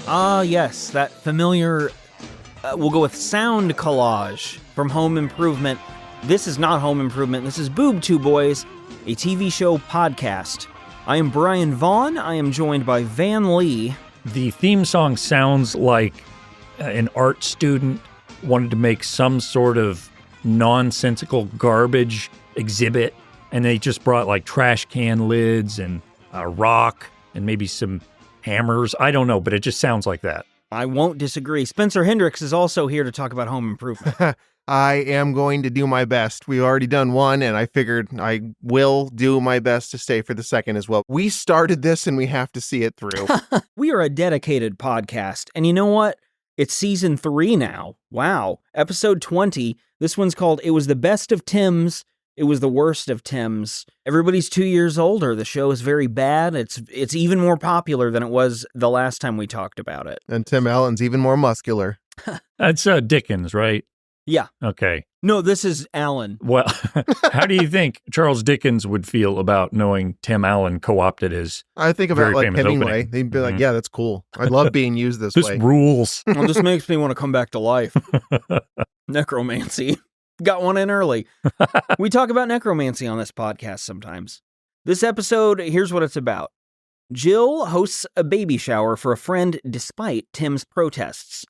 Ah, yes, that familiar, we'll go with sound collage from Home Improvement. This is not Home Improvement, this is Boob Tube Boys, a TV show podcast. I am Brian Vaughn, I am joined by Van Lee. The theme song sounds like an art student wanted to make some sort of nonsensical garbage exhibit, and they just brought like trash can lids and a rock and maybe some hammers. I don't know, but it just sounds like that. I won't disagree. Spencer Hendricks is also here to talk about Home Improvement. I am going to do my best. We've already done one, and I figured I will do my best to stay for the second as well. We started this, and we have to see it through. We are a dedicated podcast, and you know what? It's season 3 now. Wow. Episode 20. This one's called It Was the Best of Tim's. It was the worst of Tim's. Everybody's 2 years older. The show is very bad. It's even more popular than it was the last time we talked about it. And Tim Allen's even more muscular. That's Dickens, right? Yeah. Okay. No, this is Allen. Well, how do you think Charles Dickens would feel about knowing Tim Allen co-opted his I think about very like famous Hemingway. opening? They'd be like, yeah, that's cool. I love being used this way. This rules. Well, this makes me want to come back to life. Necromancy. Got one in early. We talk about necromancy on this podcast sometimes. This episode, here's what it's about. Jill hosts a baby shower for a friend despite Tim's protests.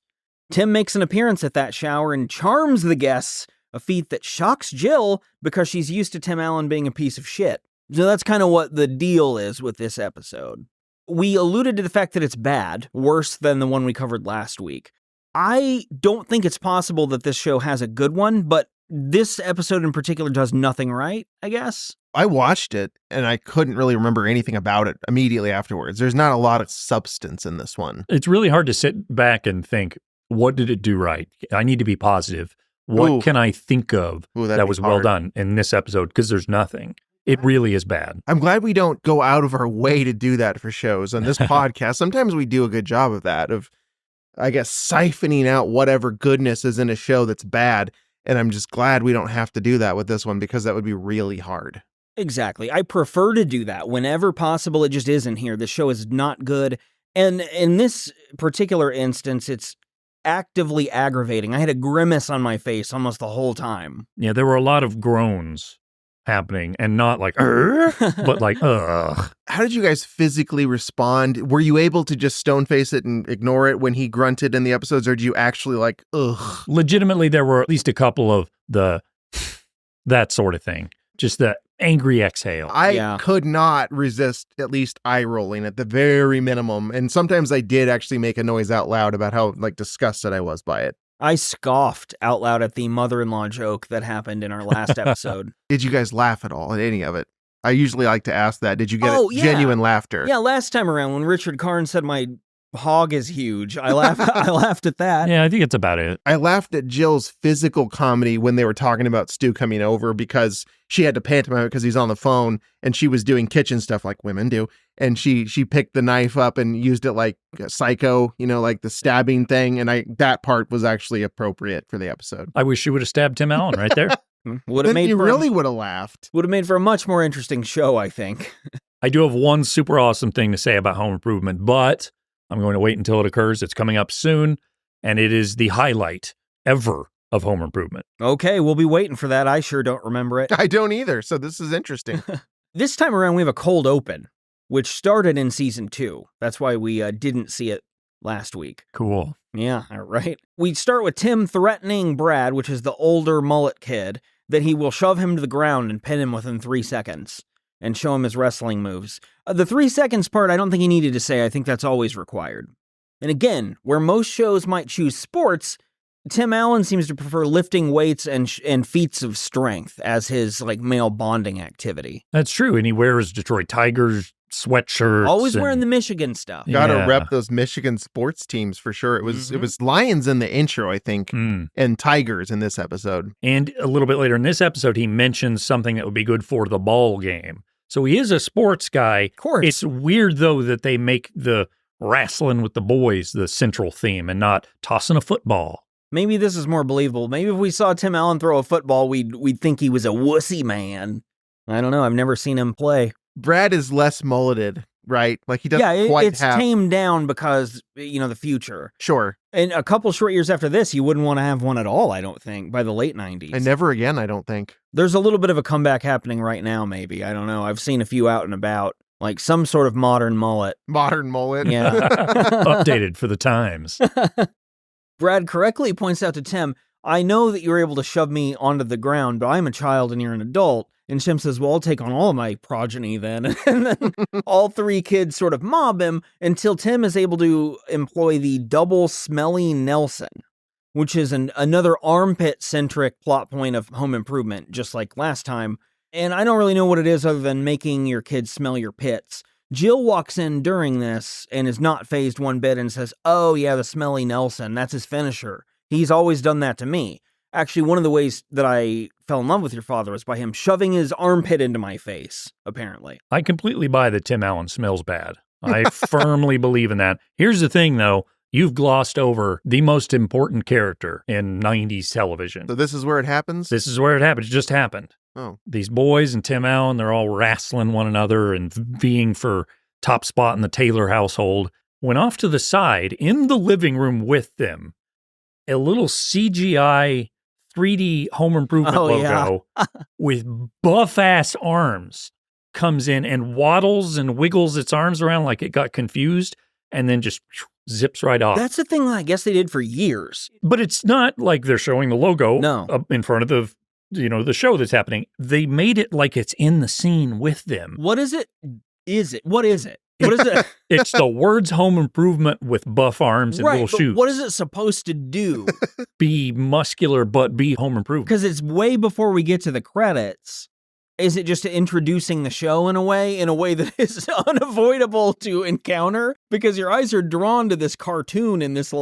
Tim makes an appearance at that shower and charms the guests, a feat that shocks Jill because she's used to Tim Allen being a piece of shit. So that's kind of what the deal is with this episode. We alluded to the fact that it's bad, worse than the one we covered last week. I don't think it's possible that this show has a good one, but this episode in particular does nothing right, I guess. I watched it, and I couldn't really remember anything about it immediately afterwards. There's not a lot of substance in this one. It's really hard to sit back and think, what did it do right? I need to be positive. What can I think of that was well done in this episode? Because there's nothing. It really is bad. I'm glad we don't go out of our way to do that for shows. On this podcast, sometimes we do a good job of that, of, I guess, siphoning out whatever goodness is in a show that's bad. And I'm just glad we don't have to do that with this one, because that would be really hard. Exactly. I prefer to do that whenever possible. It just isn't here. The show is not good. And in this particular instance, it's actively aggravating. I had a grimace on my face almost the whole time. Yeah, there were a lot of groans happening, and not like, but like, ugh. How did you guys physically respond? Were you able to just stone face it and ignore it when he grunted in the episodes, or did you actually like, ugh? Legitimately, there were at least a couple of that sort of thing. Just the angry exhale. I could not resist at least eye rolling at the very minimum. And sometimes I did actually make a noise out loud about how like disgusted I was by it. I scoffed out loud at the mother-in-law joke that happened in our last episode. Did you guys laugh at all at any of it? I usually like to ask that. Did you get genuine laughter? Yeah, last time around when Richard Karn said my hog is huge, I laughed at that. Yeah, I think it's about it. I laughed at Jill's physical comedy when they were talking about Stu coming over, because she had to pantomime because he's on the phone, and she was doing kitchen stuff like women do. And she picked the knife up and used it like Psycho, like the stabbing thing. And that part was actually appropriate for the episode. I wish she would have stabbed Tim Allen right there. Would have made you really would have laughed. Would have made for a much more interesting show, I think. I do have one super awesome thing to say about Home Improvement, but I'm going to wait until it occurs. It's coming up soon, and it is the highlight ever of Home Improvement. Okay, we'll be waiting for that. I sure don't remember it. I don't either, so this is interesting. This time around, we have a cold open, which started in season 2. That's why we didn't see it last week. Cool. Yeah, right. We start with Tim threatening Brad, which is the older mullet kid, that he will shove him to the ground and pin him within 3 seconds and show him his wrestling moves. The 3 seconds part, I don't think he needed to say. I think that's always required. And again, where most shows might choose sports, Tim Allen seems to prefer lifting weights and feats of strength as his male bonding activity. That's true, and he wears Detroit Tigers sweatshirts. Always wearing the Michigan stuff. Gotta rep those Michigan sports teams for sure. It was Lions in the intro, I think, and Tigers in this episode. And a little bit later in this episode, he mentions something that would be good for the ball game. So he is a sports guy. Of course. It's weird, though, that they make the wrestling with the boys the central theme and not tossing a football. Maybe this is more believable. Maybe if we saw Tim Allen throw a football, we'd think he was a wussy man. I don't know. I've never seen him play. Brad is less mulleted right? Like he doesn't quite it's have... tamed down because, the future. Sure. And a couple short years after this, you wouldn't want to have one at all, I don't think, by the late 90s. And never again, I don't think. There's a little bit of a comeback happening right now, maybe. I don't know. I've seen a few out and about, like some sort of modern mullet. Modern mullet. Yeah. Updated for the times. Brad correctly points out to Tim, I know that you were able to shove me onto the ground, but I'm a child and you're an adult. And Tim says, well, I'll take on all of my progeny then. And then all three kids sort of mob him until Tim is able to employ the double smelly Nelson, which is another armpit-centric plot point of Home Improvement, just like last time. And I don't really know what it is other than making your kids smell your pits. Jill walks in during this and is not fazed one bit and says, oh yeah, the smelly Nelson, that's his finisher. He's always done that to me. Actually, one of the ways that I fell in love with your father was by him shoving his armpit into my face, apparently. I completely buy that Tim Allen smells bad. I firmly believe in that. Here's the thing, though. You've glossed over the most important character in 90s television. So this is where it happens? This is where it happened. It just happened. Oh. These boys and Tim Allen, they're all wrestling one another and vying for top spot in the Taylor household. Went off to the side in the living room with them. A little CGI 3D Home Improvement logo with buff-ass arms comes in and waddles and wiggles its arms around like it got confused and then just zips right off. That's the thing that I guess they did for years. But it's not like they're showing the logo up in front of the show that's happening. They made it like it's in the scene with them. What is it? What is it? What is it? It's the words Home Improvement with buff arms and little shoes. What is it supposed to do? Be muscular, but be Home Improvement. Because it's way before we get to the credits. Is it just introducing the show in a way that is unavoidable to encounter? Because your eyes are drawn to this cartoon and this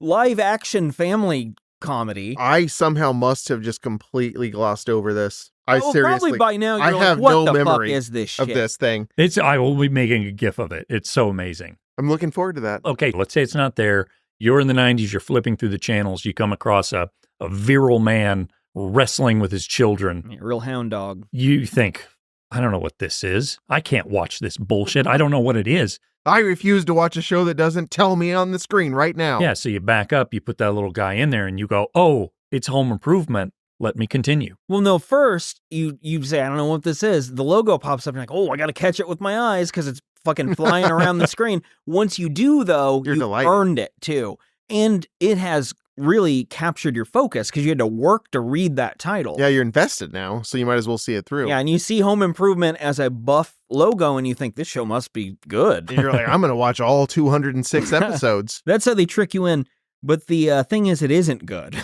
live action family comedy. I somehow must have just completely glossed over this. Seriously, probably by now you're have what no the memory fuck is this shit? of this thing. I will be making a gif of it. It's so amazing. I'm looking forward to that. Okay, let's say it's not there. You're in the 90s, you're flipping through the channels, you come across a virile man wrestling with his children. Yeah, real hound dog. You think, I don't know what this is. I can't watch this bullshit. I don't know what it is. I refuse to watch a show that doesn't tell me on the screen right now. Yeah, so you back up, you put that little guy in there, and you go, oh, it's Home Improvement. Let me continue. Well, no, first, you say, I don't know what this is. The logo pops up, and you're like, oh, I got to catch it with my eyes because it's fucking flying around the screen. Once you do, though, you earned it, too. And it has really captured your focus because you had to work to read that title. Yeah, you're invested now, so you might as well see it through. Yeah, and you see Home Improvement as a buff logo, and you think, this show must be good. And you're like, I'm going to watch all 206 episodes. That's how they trick you in. But the thing is, it isn't good.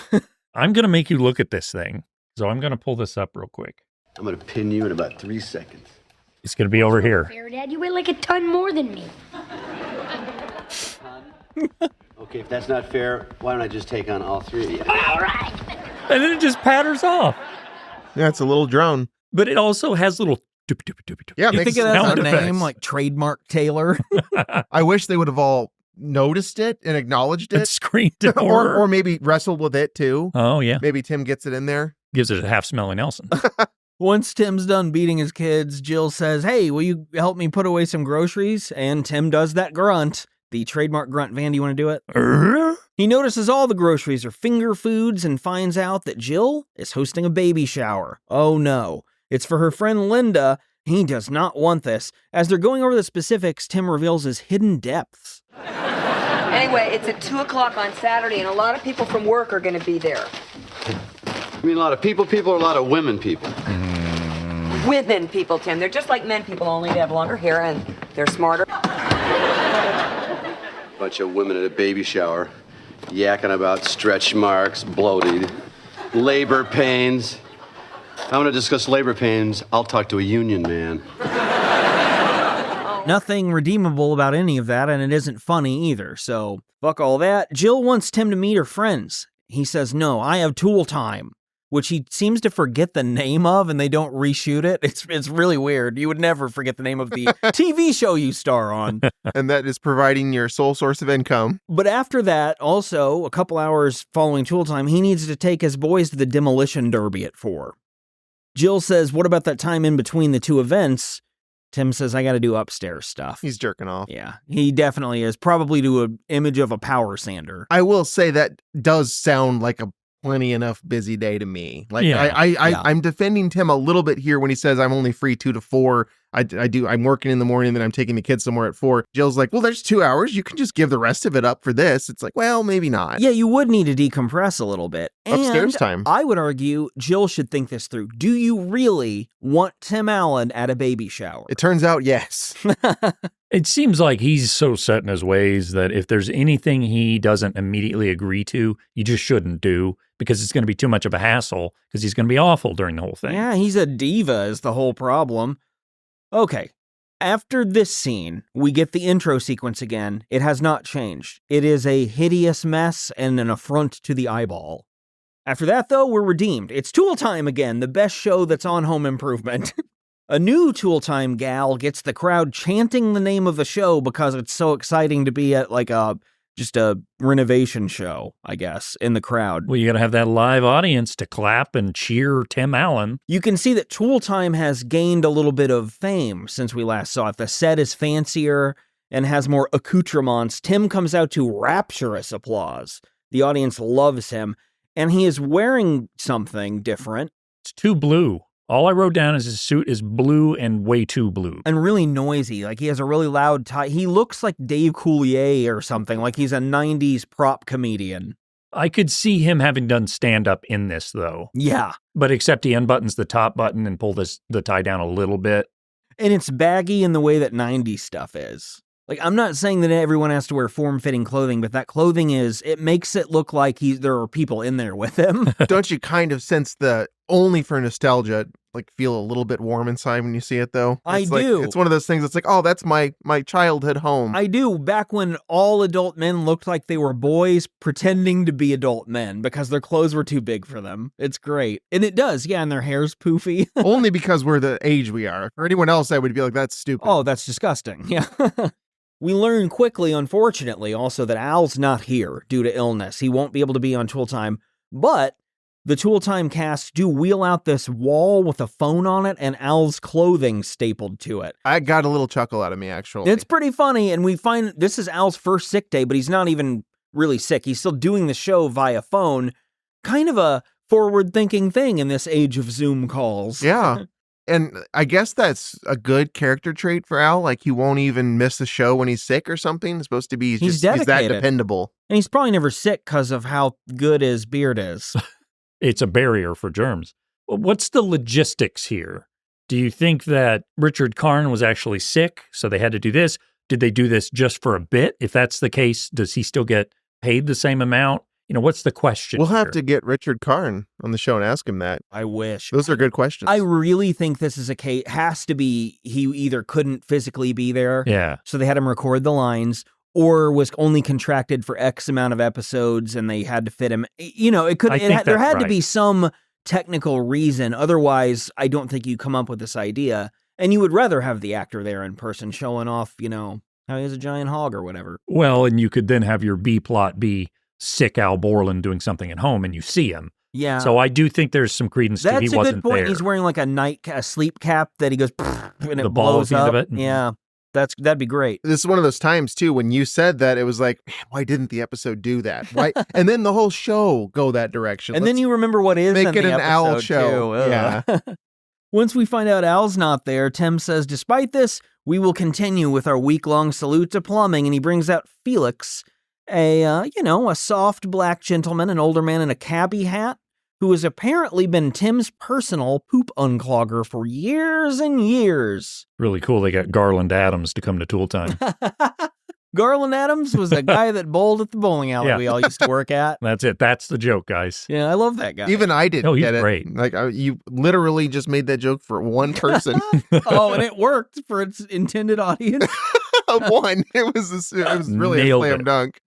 I'm going to make you look at this thing. So I'm going to pull this up real quick. I'm going to pin you in about 3 seconds. It's going to be over here. Fair, Dad. You weigh like a ton more than me. Okay, if that's not fair, why don't I just take on all three of you? All right. And then it just patters off. Yeah, it's a little drone. But it also has little... Yeah, you think it has sound a effects. name like Trademark Taylor? I wish they would have all noticed it and acknowledged It it. screamed in horror. or maybe wrestled with it too. Oh, yeah. Maybe Tim gets it in there. Gives it a half-smelly Nelson. Once Tim's done beating his kids, Jill says, hey, will you help me put away some groceries? And Tim does that grunt, the trademark grunt. Van, do you want to do it? He notices all the groceries are finger foods and finds out that Jill is hosting a baby shower. Oh no, it's for her friend Linda. He does not want this. As they're going over the specifics, Tim reveals his hidden depths. Anyway, it's at 2 o'clock on Saturday, and a lot of people from work are going to be there. You mean a lot of people or a lot of women people? Women people, Tim. They're just like men people, only they have longer hair and they're smarter. Bunch of women at a baby shower, yakking about stretch marks, bloated, labor pains. If I want to discuss labor pains, I'll talk to a union man. Nothing redeemable about any of that, and it isn't funny either, so fuck all that. Jill wants Tim to meet her friends. He says, no, I have tool time, which he seems to forget the name of, and they don't reshoot it. It's really weird. You would never forget the name of the TV show you star on. And that is providing your sole source of income. But after that, also, a couple hours following tool time, he needs to take his boys to the demolition derby at 4. Jill says, what about that time in between the two events? Tim says, I got to do upstairs stuff. He's jerking off. Yeah, he definitely is. Probably to an image of a power sander. I will say that does sound like a plenty enough busy day to me. Like Yeah. I'm defending Tim a little bit here when he says I'm only free 2 to 4. I'm working in the morning, then I'm taking the kids somewhere at 4. Jill's like, well, there's 2 hours. You can just give the rest of it up for this. It's like, well, maybe not. Yeah, you would need to decompress a little bit. Upstairs And time. I would argue Jill should think this through. Do you really want Tim Allen at a baby shower? It turns out, yes. It seems like he's so set in his ways that if there's anything he doesn't immediately agree to, you just shouldn't do because it's going to be too much of a hassle because he's going to be awful during the whole thing. Yeah, he's a diva is the whole problem. Okay, after this scene, we get the intro sequence again. It has not changed. It is a hideous mess and an affront to the eyeball. After that, though, we're redeemed. It's Tool Time again, the best show that's on Home Improvement. A new Tool Time gal gets the crowd chanting the name of the show because it's so exciting to be at like just a renovation show, I guess, in the crowd. Well, you got to have that live audience to clap and cheer Tim Allen. You can see that Tool Time has gained a little bit of fame since we last saw it. The set is fancier and has more accoutrements. Tim comes out to rapturous applause. The audience loves him, and he is wearing something different. It's too blue. All I wrote down is his suit is blue and way too blue. And really noisy. Like he has a really loud tie. He looks like Dave Coulier or something. Like he's a 90s prop comedian. I could see him having done stand-up in this, though. Yeah. But except he unbuttons the top button and pulls the tie down a little bit. And it's baggy in the way that 90s stuff is. Like, I'm not saying that everyone has to wear form-fitting clothing, but that clothing it makes it look like there are people in there with him. Don't you kind of sense only for nostalgia, like feel a little bit warm inside when you see it, though? I do. It's one of those things that's like, oh, that's my childhood home. I do. Back when all adult men looked like they were boys pretending to be adult men because their clothes were too big for them. It's great. And it does, yeah, and their hair's poofy. Only because we're the age we are. For anyone else, I would be like, that's stupid. Oh, that's disgusting. Yeah. We learn quickly, unfortunately, also that Al's not here due to illness. He won't be able to be on Tool Time, but the Tool Time cast do wheel out this wall with a phone on it and Al's clothing stapled to it. I got a little chuckle out of me, actually. It's pretty funny, and we find this is Al's first sick day, but he's not even really sick. He's still doing the show via phone. Kind of a forward-thinking thing in this age of Zoom calls. Yeah. And I guess that's a good character trait for Al. Like, he won't even miss the show when he's sick or something. It's supposed to be he's that dependable. And he's probably never sick because of how good his beard is. It's a barrier for germs. What's the logistics here? Do you think that Richard Karn was actually sick, so they had to do this? Did they do this just for a bit? If that's the case, does he still get paid the same amount? You know, what's the question? We'll have to get Richard Karn on the show and ask him that. I wish. Those are good questions. I really think this is a case, has to be he either couldn't physically be there. Yeah. So they had him record the lines, or was only contracted for X amount of episodes and they had to fit him. You know, there had to be some technical reason. Otherwise, I don't think you come up with this idea. And you would rather have the actor there in person showing off, you know, how he has a giant hog or whatever. Well, and you could then have your B plot be sick Al Borland doing something at home and you see him. Yeah. So I do think there's some credence to he wasn't there. That's a good point. He's wearing like a sleep cap that he goes and it the blows up. Of it. Yeah. That'd be great. This is one of those times too when you said that it was like, man, why didn't the episode do that? Why? And then the whole show go that direction. And then you remember what is make in it the an Al episode, show. Too. Yeah. Once we find out Al's not there, Tim says, despite this, we will continue with our week-long salute to plumbing, and he brings out Felix, a soft black gentleman, an older man in a cabbie hat, who has apparently been Tim's personal poop unclogger for years and years. Really cool they got Garland Adams to come to Tool Time. Garland Adams was a guy that bowled at the bowling alley we all used to work at. That's it. That's the joke, guys. Yeah, I love that guy. Even I didn't get it. Great. Like, you literally just made that joke for one person. Oh, and it worked for its intended audience. One. It was really Nailed a slam dunk.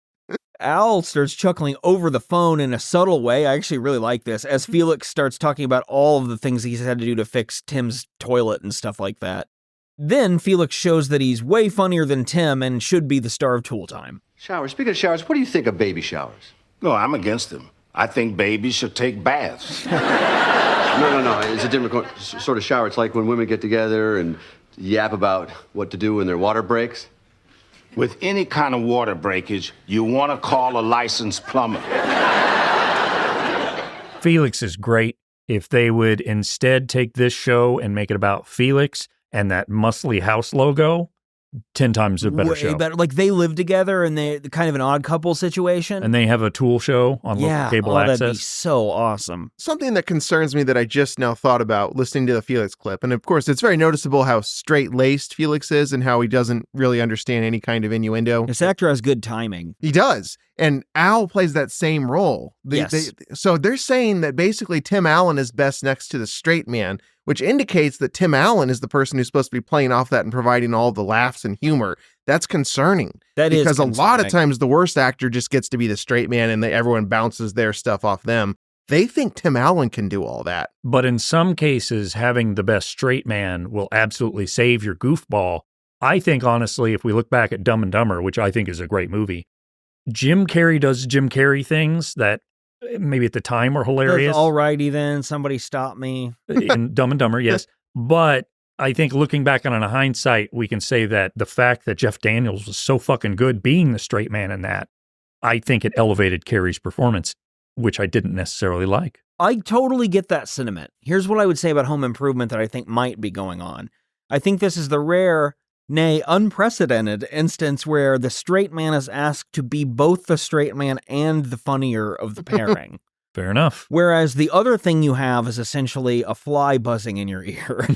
Al starts chuckling over the phone in a subtle way. I actually really like this. As Felix starts talking about all of the things he's had to do to fix Tim's toilet and stuff like that. Then Felix shows that he's way funnier than Tim and should be the star of Tool Time. Showers. Speaking of showers, what do you think of baby showers? No, I'm against them. I think babies should take baths. No. It's a different sort of shower. It's like when women get together and yap about what to do when their water breaks. With any kind of water breakage, you want to call a licensed plumber. Felix is great. If they would instead take this show and make it about Felix and that muscly house logo, 10 times a better Way show. better. Like they live together and they're kind of an odd couple situation. And they have a tool show on local cable access. That'd be so awesome. Something that concerns me that I just now thought about listening to the Felix clip. And of course, it's very noticeable how straight-laced Felix is and how he doesn't really understand any kind of innuendo. This actor has good timing. He does. And Al plays that same role. Yes. So they're saying that basically Tim Allen is best next to the straight man, which indicates that Tim Allen is the person who's supposed to be playing off that and providing all the laughs and humor. That's concerning. Because a lot of times the worst actor just gets to be the straight man and everyone bounces their stuff off them. They think Tim Allen can do all that. But in some cases, having the best straight man will absolutely save your goofball. I think, honestly, if we look back at Dumb and Dumber, which I think is a great movie, Jim Carrey does Jim Carrey things that maybe at the time were hilarious. Alrighty then, somebody stop me. In Dumb and Dumber, yes. But I think looking back on it in hindsight, we can say that the fact that Jeff Daniels was so fucking good being the straight man in that, I think it elevated Carrey's performance, which I didn't necessarily like. I totally get that sentiment. Here's what I would say about Home Improvement that I think might be going on. I think this is the rare, nay, unprecedented instance where the straight man is asked to be both the straight man and the funnier of the pairing. Fair enough. Whereas the other thing you have is essentially a fly buzzing in your ear.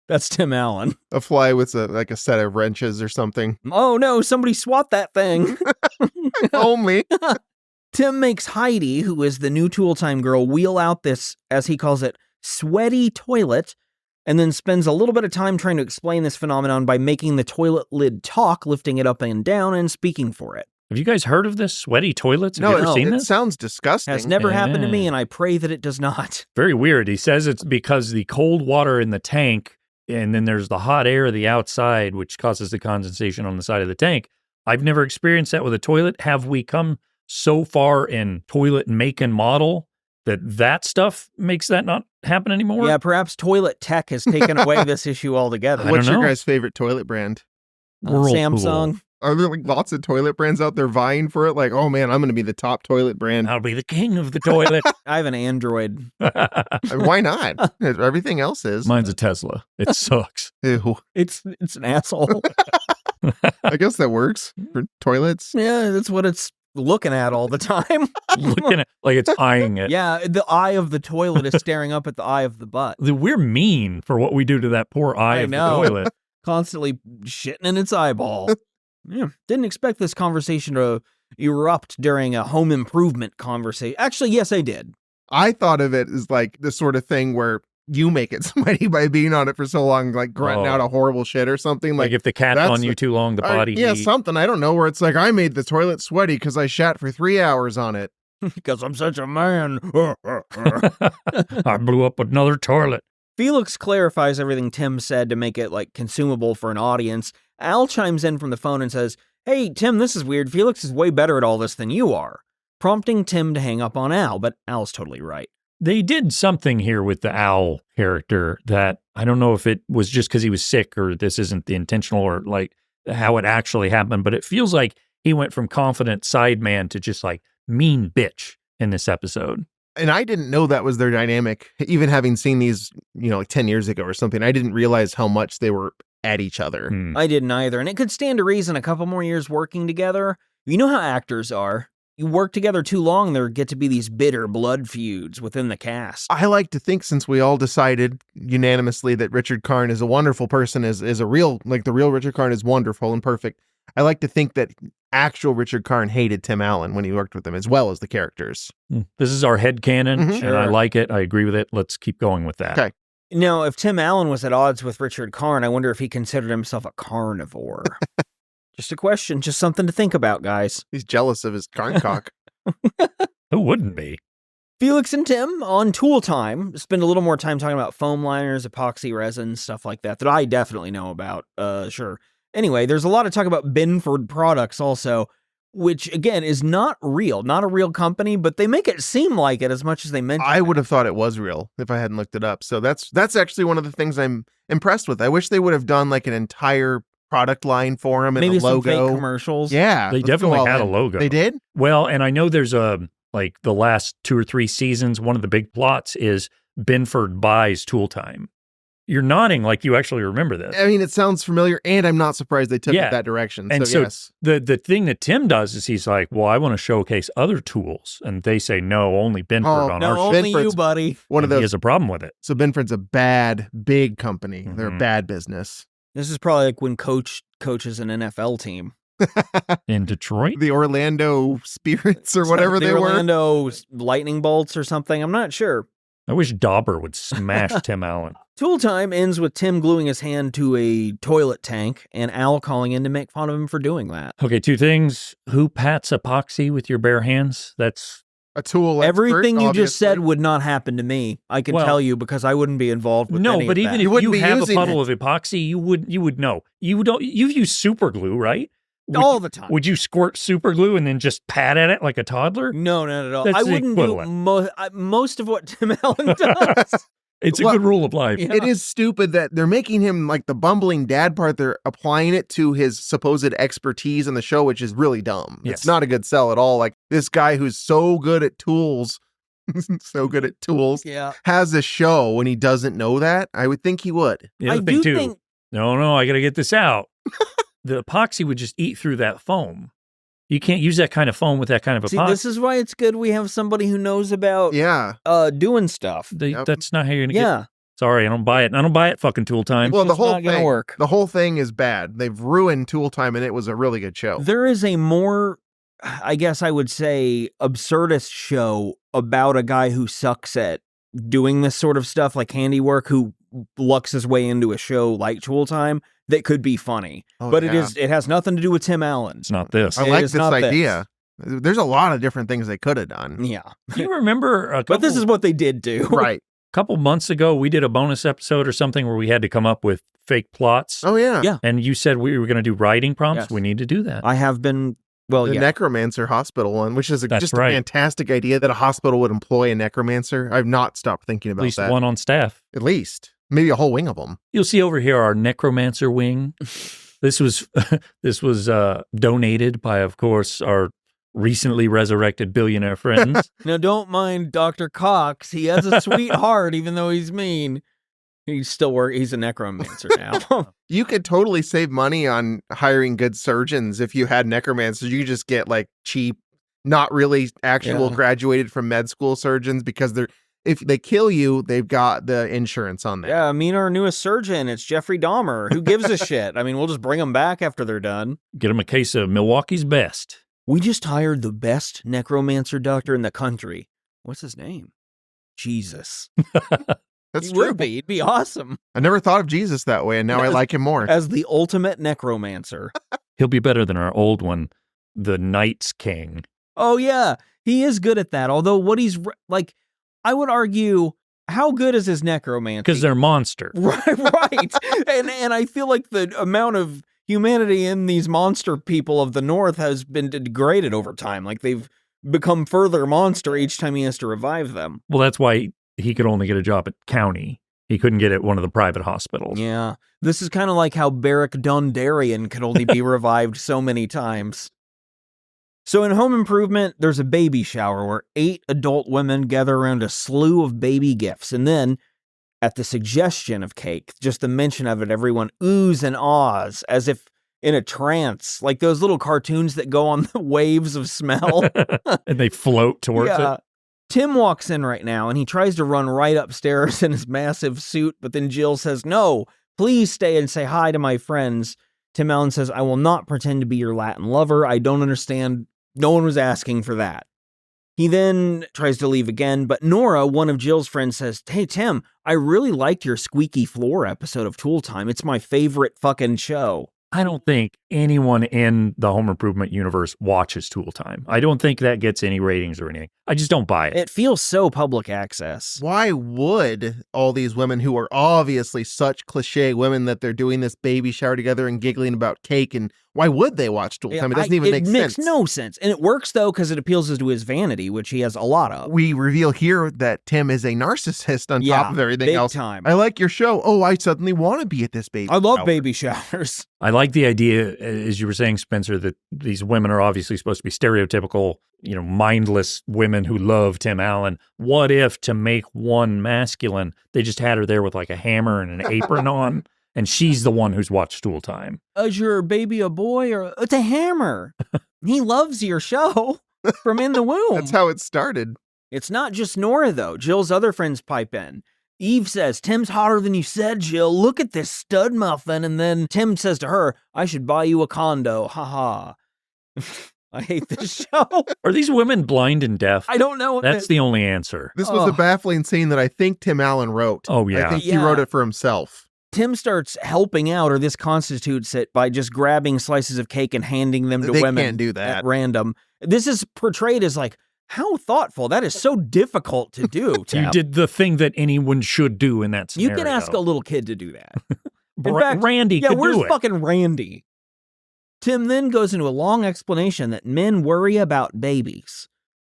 That's Tim Allen. A fly with a set of wrenches or something. Oh no, somebody swat that thing. Only. Tim makes Heidi, who is the new Tool Time girl, wheel out this, as he calls it, sweaty toilet, and then spends a little bit of time trying to explain this phenomenon by making the toilet lid talk, lifting it up and down, and speaking for it. Have you guys heard of this sweaty toilets? Have you ever seen it this? Sounds disgusting. Has never happened to me, and I pray that it does not. Very weird. He says it's because the cold water in the tank, and then there's the hot air of the outside, which causes the condensation on the side of the tank. I've never experienced that with a toilet. Have we come so far in toilet make and model that stuff makes that not happen anymore? Yeah, perhaps toilet tech has taken away this issue altogether. What's your guys' favorite toilet brand? Samsung. Are there like lots of toilet brands out there vying for it? Like, oh man, I'm going to be the top toilet brand. I'll be the king of the toilet. I have an Android. Why not? Everything else is. Mine's a Tesla. It sucks. Ew. It's an asshole. I guess that works for toilets. Yeah, that's what it's looking at all the time. Looking at like it's eyeing it. Yeah, the eye of the toilet is staring up at the eye of the butt. We're mean for what we do to that poor eye of the toilet. Constantly shitting in its eyeball. Yeah, didn't expect this conversation to erupt during a home improvement conversation. Actually, yes, I did. I thought of it as like the sort of thing where you make it sweaty by being on it for so long, like grunting out a horrible shit or something. Like if the cat's on you too long, the body yeah, heat. something. I don't know, where it's like, I made the toilet sweaty because I shat for 3 hours on it. Because I'm such a man. I blew up another toilet. Felix clarifies everything Tim said to make it like consumable for an audience. Al chimes in from the phone and says, "Hey, Tim, this is weird. Felix is way better at all this than you are," prompting Tim to hang up on Al, but Al's totally right. They did something here with the Al character that I don't know if it was just because he was sick or this isn't the intentional or like how it actually happened, but it feels like he went from confident side man to just like mean bitch in this episode. And I didn't know that was their dynamic, even having seen these, like 10 years ago or something. I didn't realize how much they were at each other. I didn't either. And it could stand to reason a couple more years working together. You know how actors are. You work together too long, there get to be these bitter blood feuds within the cast. I like to think, since we all decided unanimously that Richard Karn is a wonderful person, is a real, like the real Richard Karn is wonderful and perfect. I like to think that actual Richard Karn hated Tim Allen when he worked with him, as well as the characters. This is our headcanon, and I like it. I agree with it. Let's keep going with that. Okay. Now, if Tim Allen was at odds with Richard Karn, I wonder if he considered himself a carnivore. Just a question, just something to think about, guys. He's jealous of his Karn cock. Who wouldn't be? Felix and Tim on Tool Time spend a little more time talking about foam liners, epoxy resins, stuff like that I definitely know about. Sure. Anyway, there's a lot of talk about Benford products also. which again is not real, not a real company, but they make it seem like it as much as they mention. I would have thought it was real if I hadn't looked it up. So that's actually one of the things I'm impressed with. I wish they would have done like an entire product line for them and maybe a logo. some fake commercials. Yeah, They definitely had a logo. They did? Well, and I know there's like the last 2 or 3 seasons, one of the big plots is Benford buys Tool Time. You're nodding like you actually remember this. I mean, it sounds familiar, and I'm not surprised they took it that direction. And so yes. the thing that Tim does is he's like, well, I want to showcase other tools. And they say, no, only Benford on our show. Only you, Benford's buddy. One of He those. has a problem with it. So Benford's a bad, big company. They're a bad business. This is probably like when Coach coaches an NFL team. In Detroit? The Orlando Spirits or whatever the they were. Orlando Lightning Bolts or something. I'm not sure. I wish Dauber would smash Tim Allen. Tool Time ends with Tim gluing his hand to a toilet tank and Al calling in to make fun of him for doing that. Okay, 2 things. Who pats epoxy with your bare hands? That's A tool expert, Everything you just said obviously. would not happen to me. I can tell you because I wouldn't be involved with any but of even that. if You wouldn't you be have a using puddle it. of epoxy, you would know. You've used super glue, right? all the time. Would you squirt super glue and then just pat at it like a toddler? No, not at all. That's I the wouldn't do equivalent. most of what Tim Allen does. It's a Well, good rule of life. Yeah. It is stupid that they're making him like the bumbling dad part. They're applying it to his supposed expertise in the show, which is really dumb. Yes. It's not a good sell at all. Like this guy who's so good at tools, Yeah. has a show and he doesn't know that. I would think he would. The other I thing do too. think No, I got to get this out. The epoxy would just eat through that foam. You can't use that kind of foam with that kind of epoxy. See, this is why it's good we have somebody who knows about Yeah. doing stuff. Yep. That's not how you're gonna Yeah. get. Sorry, I don't buy it. I don't buy it. Fucking Tool Time. Well, the just whole not gonna thing, work. the whole thing is bad. They've ruined Tool Time, and it was a really good show. There is a more, I guess I would say, absurdist show about a guy who sucks at doing this sort of stuff, like handiwork, who lucks his way into a show like Tool Time that could be funny. Oh, but yeah. it has nothing to do with Tim Allen. It's not this. I It like is this not this. idea. There's a lot of different things they could have done. Yeah. Do you remember? But this is what they did do. Right. couple months ago, we did a bonus episode or something where we had to come up with fake plots. Oh, yeah. Yeah. And you said we were going to do writing prompts. Yes. We need to do that. I have been, well, The yeah. necromancer hospital one, which is That's just right. a fantastic idea that a hospital would employ a necromancer. I've not stopped thinking At about least that. one on staff. At least. Maybe a whole wing of them. You'll see over here our necromancer wing. This was donated by, of course, our recently resurrected billionaire friends. Now, don't mind Dr. Cox. He has a sweet heart, even though he's mean. He's a necromancer now. You could totally save money on hiring good surgeons if you had necromancers. You could just get like cheap, not really actual Yeah. graduated from med school surgeons because if they kill you, they've got the insurance on there. Yeah, I mean, our newest surgeon, it's Jeffrey Dahmer. Who gives a shit? I mean, we'll just bring them back after they're done. Get them a case of Milwaukee's best. We just hired the best necromancer doctor in the country. What's his name? Jesus. That's He true. would be. He'd be awesome I never thought of Jesus that way, and now I As- like him more. as the ultimate necromancer. He'll be better than our old one, the Knight's King. Oh, yeah. He is good at that. Although what he's like, I would argue, how good is his necromancy? Because they're monsters. Right. And I feel like the amount of humanity in these monster people of the North has been degraded over time. Like they've become further monster each time he has to revive them. Well, that's why he could only get a job at county. He couldn't get at one of the private hospitals. Yeah. This is kind of like how Beric Dondarrion could only be revived so many times. So in Home Improvement, there's a baby shower where 8 adult women gather around a slew of baby gifts. And then, at the suggestion of Cake, just the mention of it, everyone oohs and ahs as if in a trance, like those little cartoons that go on the waves of smell. And they float towards it. Tim walks in right now and he tries to run right upstairs in his massive suit, but then Jill says, "No, please stay and say hi to my friends." Tim Allen says, "I will not pretend to be your Latin lover. I don't understand. No one was asking for that." He then tries to leave again, but Nora, one of Jill's friends, says, "Hey, Tim, I really liked your squeaky floor episode of Tool Time. It's my favorite fucking show." I don't think anyone in the Home Improvement universe watches Tool Time. I don't think that gets any ratings or anything. I just don't buy it. It feels so public access. Why would all these women who are obviously such cliche women that they're doing this baby shower together and giggling about cake and Why would they watch Dual Time? It doesn't even make sense. It makes no sense. And it works, though, because it appeals to his vanity, which he has a lot of. We reveal here that Tim is a narcissist on top of everything else. Time. I like your show. Oh, I suddenly want to be at this baby I love shower. baby showers. I like the idea, as you were saying, Spencer, that these women are obviously supposed to be stereotypical, mindless women who love Tim Allen. What if, to make one masculine, they just had her there with like a hammer and an apron on, and she's the one who's watched Dual Time? Is your baby a boy or it's a hammer? He loves your show from in the womb. That's how it started. It's not just Nora, though. Jill's other friends pipe in. Eve says, Tim's hotter than you said, Jill. Look at this stud muffin. And then Tim says to her, I should buy you a condo. Ha ha. I hate this show. Are these women blind and deaf? I don't know. That's the only answer. This was a baffling scene that I think Tim Allen wrote. Oh, yeah. I think he wrote it for himself. Tim starts helping out, or this constitutes it, by just grabbing slices of cake and handing them to women. They can't do that. At random. This is portrayed as like, how thoughtful. That is so difficult to do, Tim. You did the thing that anyone should do in that scenario. You can ask a little kid to do that. In fact, Randy could do it. Yeah, where's fucking Randy? Tim then goes into a long explanation that men worry about babies.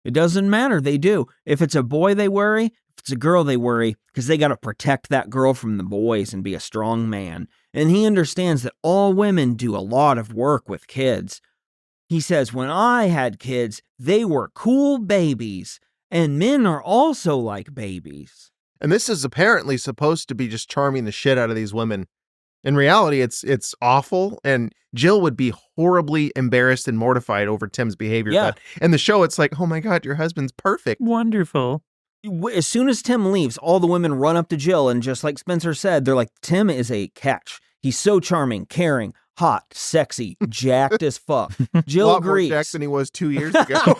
It doesn't matter, they do. If it's a boy, they worry. If it's a girl, they worry, because they got to protect that girl from the boys and be a strong man. And he understands that all women do a lot of work with kids. He says, when I had kids, they were cool babies, and men are also like babies. And this is apparently supposed to be just charming the shit out of these women. In reality, it's awful, and Jill would be horribly embarrassed and mortified over Tim's behavior. Yeah. But in the show, it's like, oh my God, your husband's perfect. Wonderful. As soon as Tim leaves, all the women run up to Jill, and just like Spencer said, they're like, Tim is a catch. He's so charming, caring, hot, sexy, jacked as fuck. Jill agrees. More jacked than he was 2 years ago.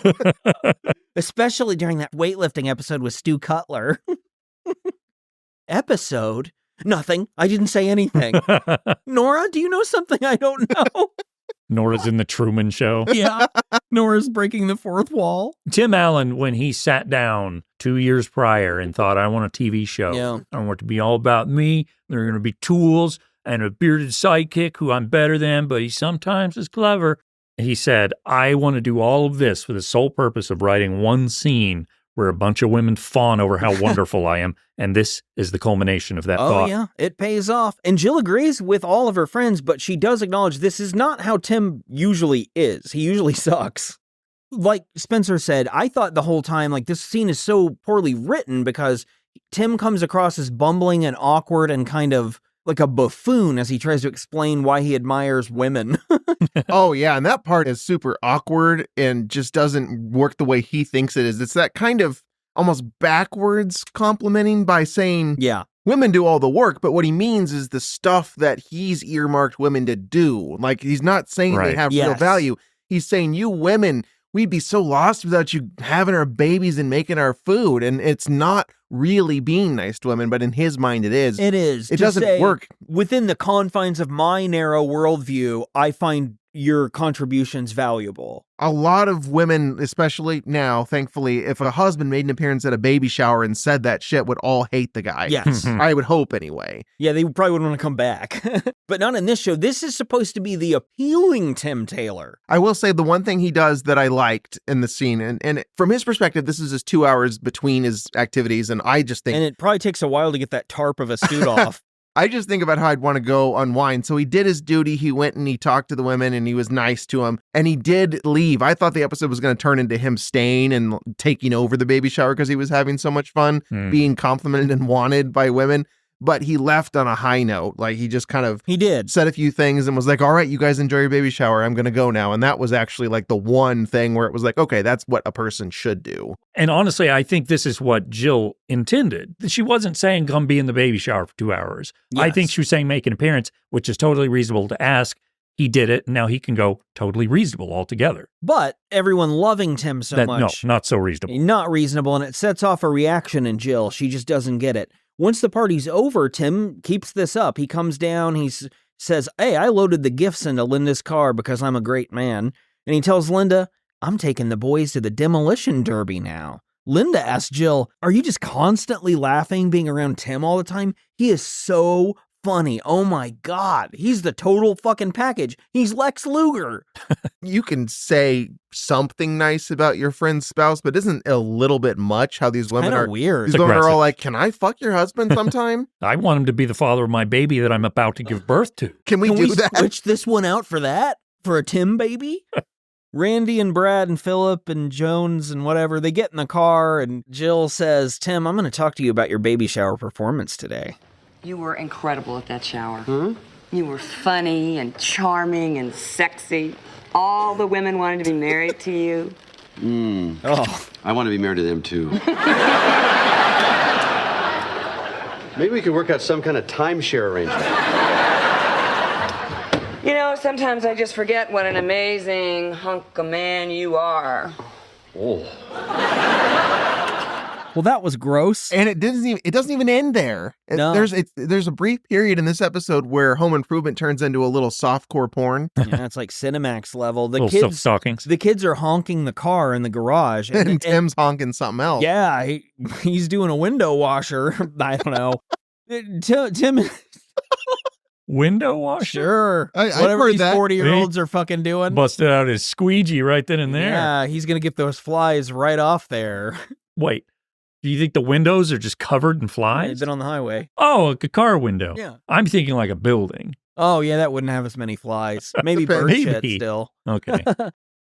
Especially during that weightlifting episode with Stu Cutler. Episode? Nothing. I didn't say anything. Nora, do you know something I don't know? Nora's in the Truman Show. Yeah. Nora's breaking the fourth wall. Tim Allen, when he sat down 2 years prior and thought, I want a TV show. Yeah. I want it to be all about me. There are going to be tools and a bearded sidekick who I'm better than, but he sometimes is clever. He said, I want to do all of this for the sole purpose of writing one scene where a bunch of women fawn over how wonderful I am. And this is the culmination of that thought. Oh, yeah. It pays off. And Jill agrees with all of her friends, but she does acknowledge this is not how Tim usually is. He usually sucks. Like Spencer said, I thought the whole time, like, this scene is so poorly written because Tim comes across as bumbling and awkward and kind of like a buffoon as he tries to explain why he admires women. Oh, yeah. And that part is super awkward and just doesn't work the way he thinks it is. It's that kind of almost backwards complimenting by saying, yeah, women do all the work, but what he means is the stuff that he's earmarked women to do. Like, he's not saying they have real value. He's saying, you women, we'd be so lost without you having our babies and making our food. And it's not really being nice to women, but in his mind it is. It is. It doesn't work. Within the confines of my narrow worldview, I find your contributions valuable. A lot of women, especially now, thankfully, if a husband made an appearance at a baby shower and said that shit, would all hate the guy. Yes. I would hope anyway. Yeah, they probably wouldn't want to come back. But not in this show. This is supposed to be the appealing Tim Taylor. I will say the one thing he does that I liked in the scene, and from his perspective, this is his 2 hours between his activities, and I just think... And it probably takes a while to get that tarp of a suit off. I just think about how I'd want to go unwind. So he did his duty. He went and he talked to the women and he was nice to them. And he did leave. I thought the episode was going to turn into him staying and taking over the baby shower because he was having so much fun being complimented and wanted by women. But he left on a high note. Like, he just kind of... He did. Said a few things and was like, all right, you guys enjoy your baby shower. I'm going to go now. And that was actually like the one thing where it was like, okay, that's what a person should do. And honestly, I think this is what Jill intended. She wasn't saying come be in the baby shower for 2 hours. Yes. I think she was saying make an appearance, which is totally reasonable to ask. He did it, and now he can go totally reasonable altogether. But everyone loving Tim so much. No, not so reasonable. Not reasonable, and it sets off a reaction in Jill. She just doesn't get it. Once the party's over, Tim keeps this up. He comes down, he says, hey, I loaded the gifts into Linda's car because I'm a great man. And he tells Linda, I'm taking the boys to the demolition derby now. Linda asks Jill, are you just constantly laughing being around Tim all the time? He is so funny. Oh my God. He's the total fucking package. He's Lex Luger. You can say something nice about your friend's spouse, but isn't it a little bit much how these women Kinda are weird. These It's women are aggressive. all like, "Can I fuck your husband sometime? I want him to be the father of my baby that I'm about to give birth to. Can we Can do we that?" switch this one out for that? For a Tim baby? Randy and Brad and Philip and Jones and whatever, they get in the car and Jill says, Tim, I'm going to talk to you about your baby shower performance today. You were incredible at that shower. You were funny and charming and sexy. All the women wanted to be married to you. Oh, I want to be married to them too. Maybe we could work out some kind of timeshare arrangement. You know, sometimes I just forget what an amazing hunk of man you are. Oh. well, that was gross. And it doesn't even end there. No. There's a brief period in this episode where Home Improvement turns into a little softcore porn. Yeah, it's like Cinemax level. The Little silk kids, stockings. the kids are honking the car in the garage. And Tim's honking something else. Yeah, he's doing a window washer. I don't know. Tim, Window washer? sure. I've Whatever heard these that. 40-year-olds are fucking doing. Busted out his squeegee right then and there. Yeah, he's going to get those flies right off there. Wait, do you think the windows are just covered in They've flies? been on the highway. Oh, like a car window. Yeah. I'm thinking like a building. Oh, yeah, that wouldn't have as many flies. Maybe bird Maybe. shit still. Okay.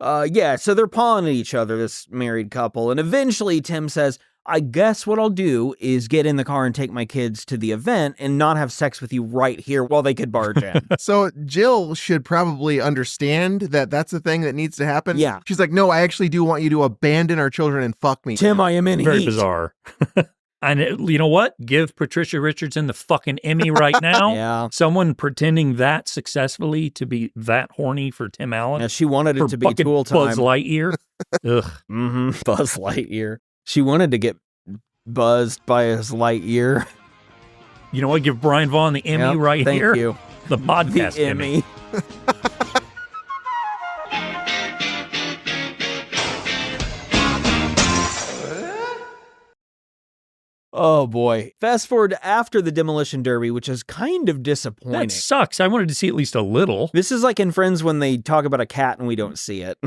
Yeah, so they're pawing at each other, this married couple, and eventually Tim says, I guess what I'll do is get in the car and take my kids to the event and not have sex with you right here while they could barge in. So Jill should probably understand that that's the thing that needs to happen. Yeah. She's like, no, I actually do want you to abandon our children and fuck me. Tim, I am in Very heat. bizarre. And you know what? Give Patricia Richardson the fucking Emmy right now. Yeah. Someone pretending that successfully to be that horny for Tim Allen. Yeah, she wanted it for to be fucking tool time. Buzz Lightyear. Ugh. Mm-hmm. Buzz Lightyear. She wanted to get buzzed by his Lightyear. You know what? Give Brian Vaughn the Emmy Yep, right thank here. you. The podcast The Emmy. Oh boy. Fast forward to after the demolition derby, which is kind of disappointing. That sucks. I wanted to see at least a little. This is like in Friends when they talk about a cat and we don't see it.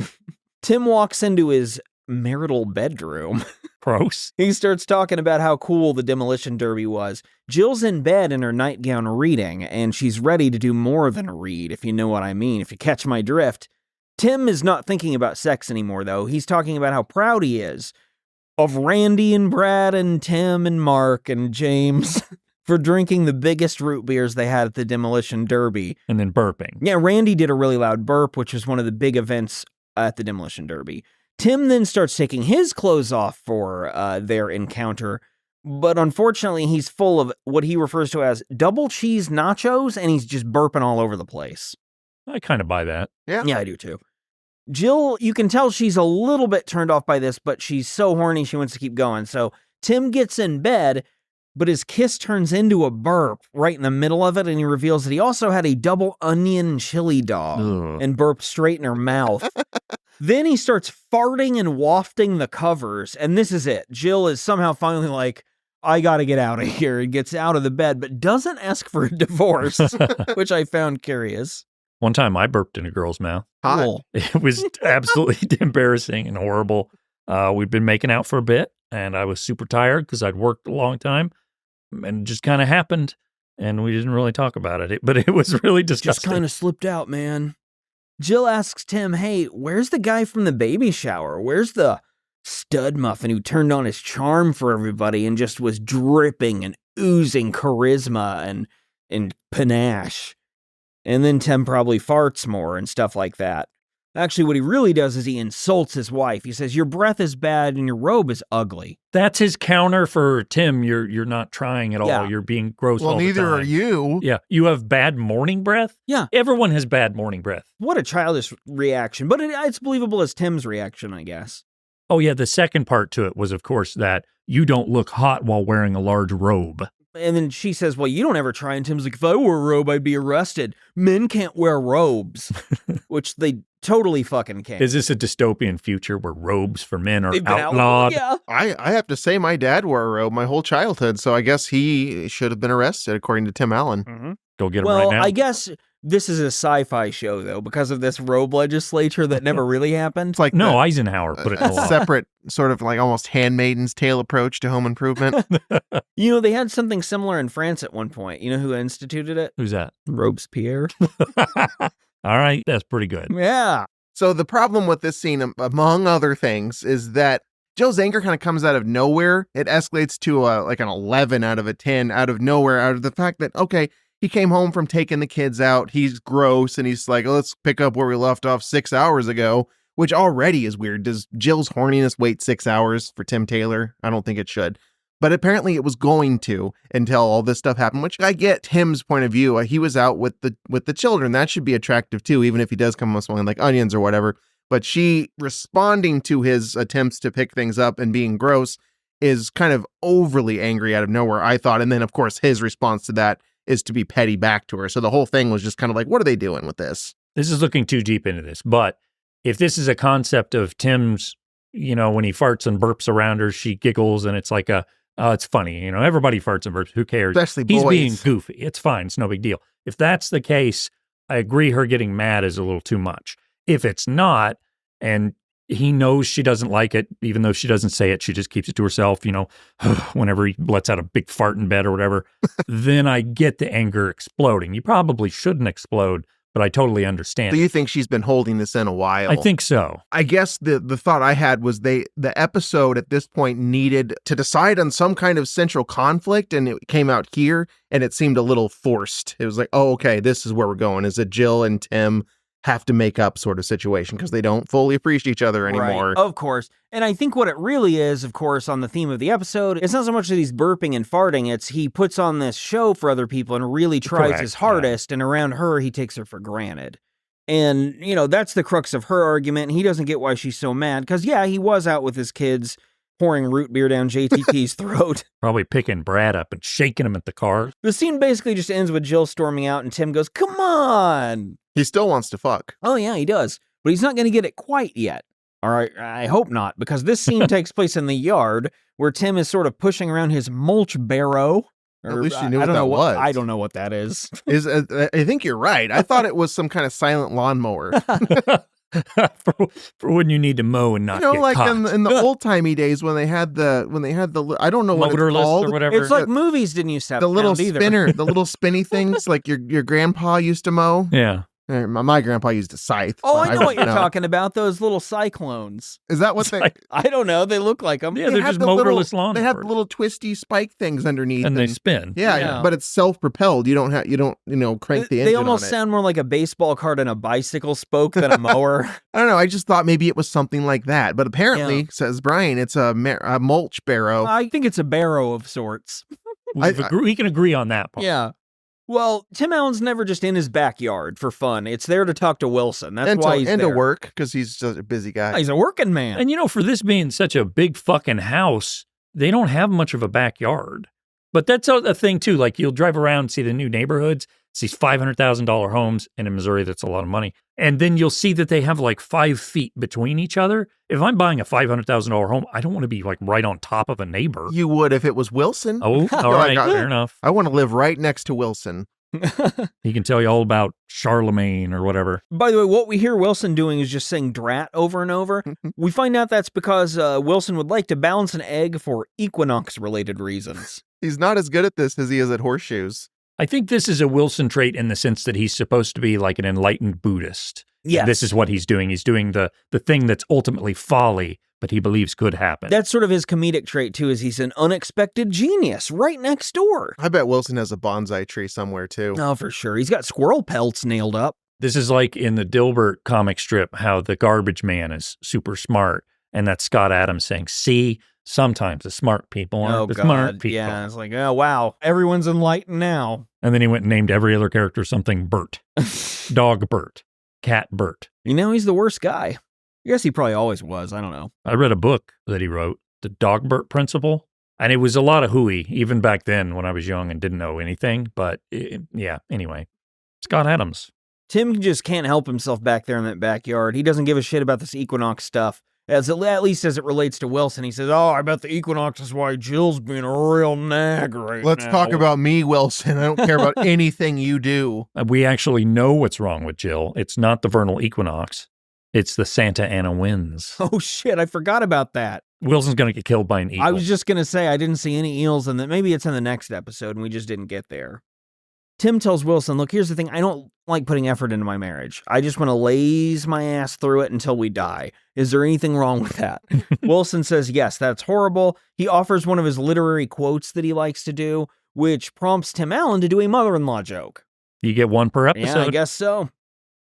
Tim walks into his marital bedroom. Gross. He starts talking about how cool the demolition derby was. Jill's in bed in her nightgown reading, and she's ready to do more than read, if you know what I mean, if you catch my drift. Tim is not thinking about sex anymore, though. He's talking about how proud he is of Randy and Brad and Tim and Mark and James for drinking the biggest root beers they had at the demolition derby. And then burping. Yeah, Randy did a really loud burp, which was one of the big events at the demolition derby. Tim then starts taking his clothes off for their encounter, but unfortunately he's full of what he refers to as double cheese nachos, and he's just burping all over the place. I kind of buy that. Yeah. Yeah, I do too. Jill, you can tell she's a little bit turned off by this, but she's so horny she wants to keep going. So Tim gets in bed, but his kiss turns into a burp right in the middle of it, and he reveals that he also had a double onion chili dog Ugh. and burped straight in her mouth. Then he starts farting and wafting the covers, and this is it. Jill is somehow finally like, I gotta get out of here, and gets out of the bed, but doesn't ask for a divorce, which I found curious. One time I burped in a girl's mouth. Hot. Cool. It was absolutely embarrassing and horrible. We'd been making out for a bit, and I was super tired because I'd worked a long time, and it just kind of happened, and we didn't really talk about it. But it was really Just disgusting. kind of slipped out, man. Jill asks Tim, hey, where's the guy from the baby shower? Where's the stud muffin who turned on his charm for everybody and just was dripping and oozing charisma and panache? And then Tim probably farts more and stuff like that. Actually, what he really does is he insults his wife. He says, your breath is bad and your robe is ugly. That's his counter for Tim. You're not trying at all. Yeah. You're being gross Well, all the neither time. are you. Yeah. You have bad morning breath? Yeah. Everyone has bad morning breath. What a childish reaction. But it's believable as Tim's reaction, I guess. Oh, yeah. The second part to it was, of course, that you don't look hot while wearing a large robe. And then she says, well, you don't ever try. And Tim's like, if I wore a robe, I'd be arrested. Men can't wear robes, which they totally fucking can. Is this a dystopian future where robes for men are They've been outlawed? Yeah. I have to say my dad wore a robe my whole childhood, so I guess he should have been arrested, according to Tim Allen. Mm-hmm. Go get him Well, right now. I guess this is a sci-fi show, though, because of this robe legislature that never really happened. It's like No, Eisenhower put it in the law. separate sort of like almost Handmaid's Tale approach to home improvement. You know, they had something similar in France at one point. You know who instituted it? Who's that? Robespierre. All right, that's pretty good. Yeah. So the problem with this scene, among other things, is that Jill's anger kind of comes out of nowhere. It escalates to like an 11 out of a 10 out of nowhere, out of the fact that, okay, he came home from taking the kids out. He's gross. And he's like, let's pick up where we left off 6 hours ago, which already is weird. Does Jill's horniness wait 6 hours for Tim Taylor? I don't think it should. But apparently it was going to until all this stuff happened, which I get Tim's point of view. He was out with the children. That should be attractive too, even if he does come with smelling like onions or whatever. But she responding to his attempts to pick things up and being gross is kind of overly angry out of nowhere, I thought. And then, of course, his response to that is to be petty back to her. So the whole thing was just kind of like, what are they doing with this? This is looking too deep into this. But if this is a concept of Tim's, you know, when he farts and burps around her, she giggles and it's like it's funny. You know, everybody farts and burps. Who cares? Especially He's boys. being goofy. It's fine. It's no big deal. If that's the case, I agree her getting mad is a little too much. If it's not, and he knows she doesn't like it, even though she doesn't say it, she just keeps it to herself, you know, whenever he lets out a big fart in bed or whatever, then I get the anger exploding. You probably shouldn't explode, but I totally understand. So you think she's been holding this in a while? I think so. I guess the thought I had was the episode at this point needed to decide on some kind of central conflict, and it came out here, and it seemed a little forced. It was like, oh, okay, this is where we're going. Is it Jill and Tim have to make up sort of situation because they don't fully appreciate each other anymore? Right, of course. And I think what it really is, of course, on the theme of the episode, it's not so much that he's burping and farting, it's he puts on this show for other people and really tries his hardest, and around her, he takes her for granted. And, you know, that's the crux of her argument. He doesn't get why she's so mad, because, yeah, he was out with his kids pouring root beer down JTT's throat. Probably picking Brad up and shaking him at the car. The scene basically just ends with Jill storming out, and Tim goes, come on! He still wants to fuck. Oh, yeah, he does. But he's not going to get it quite yet. All right, I hope not, because this scene takes place in the yard where Tim is sort of pushing around his mulch barrow. At least you knew what that was. I don't know what that is. I think you're right. I thought it was some kind of silent lawnmower. for when you need to mow and not You know, get like caught. in the old timey days when they had the I don't know what it's Motorless called. or whatever. It's like movies didn't used to have The little sound either. spinner, the little spinny things like your grandpa used to mow. Yeah. My grandpa used a scythe. Oh, but I know what you're don't talking about. Those little cyclones. Is that what they? I don't know. They look like them. Yeah, They they're have just the motorless little, lawn. They have the little twisty spike things underneath, and they spin. Yeah, but it's self-propelled. You don't crank the engine. They almost on it. sound more like a baseball cart and a bicycle spoke than a mower. I don't know. I just thought maybe it was something like that, but apparently, says Brian, it's a mulch barrow. I think it's a barrow of sorts. We can agree on that part. Yeah. Well, Tim Allen's never just in his backyard for fun. It's there to talk to Wilson. That's why he's and there. to work because he's just a busy guy. He's a working man. And you know, for this being such a big fucking house, they don't have much of a backyard. But that's a thing too. Like you'll drive around and see the new neighborhoods. It's these $500,000 homes, and in Missouri, that's a lot of money. And then you'll see that they have like 5 feet between each other. If I'm buying a $500,000 home, I don't want to be like right on top of a neighbor. You would if it was Wilson. Oh, all right, fair enough. I want to live right next to Wilson. He can tell you all about Charlemagne or whatever. By the way, what we hear Wilson doing is just saying drat over and over. We find out that's because Wilson would like to balance an egg for equinox-related reasons. He's not as good at this as he is at horseshoes. I think this is a Wilson trait in the sense that he's supposed to be like an enlightened Buddhist. Yes. And this is what he's doing. He's doing the thing that's ultimately folly, but he believes could happen. That's sort of his comedic trait, too, is he's an unexpected genius right next door. I bet Wilson has a bonsai tree somewhere, too. Oh, for sure. He's got squirrel pelts nailed up. This is like in the Dilbert comic strip, how the garbage man is super smart. And that's Scott Adams saying, see, sometimes the smart people aren't the smart people. Yeah, it's like, oh, wow, everyone's enlightened now. And then he went and named every other character something Bert. Dog Bert. Cat Bert. You know, he's the worst guy. I guess he probably always was. I don't know. I read a book that he wrote, The Dog Bert Principle. And it was a lot of hooey, even back then when I was young and didn't know anything. But anyway, Scott Adams. Tim just can't help himself back there in that backyard. He doesn't give a shit about this equinox stuff. at least as it relates to Wilson. He says, "Oh, I bet the equinox is why Jill's being a real nag right Let's now." talk about me, Wilson. I don't care about anything you do. We actually know what's wrong with Jill. It's not the vernal equinox. It's the Santa Ana winds. Oh, shit, I forgot about that. Wilson's going to get killed by an eagle. I was just going to say I didn't see any eels, and that maybe it's in the next episode, and we just didn't get there. Tim tells Wilson, look, here's the thing. I don't like putting effort into my marriage. I just want to laze my ass through it until we die. Is there anything wrong with that? Wilson says, yes, that's horrible. He offers one of his literary quotes that he likes to do, which prompts Tim Allen to do a mother-in-law joke. You get one per episode? Yeah, I guess so.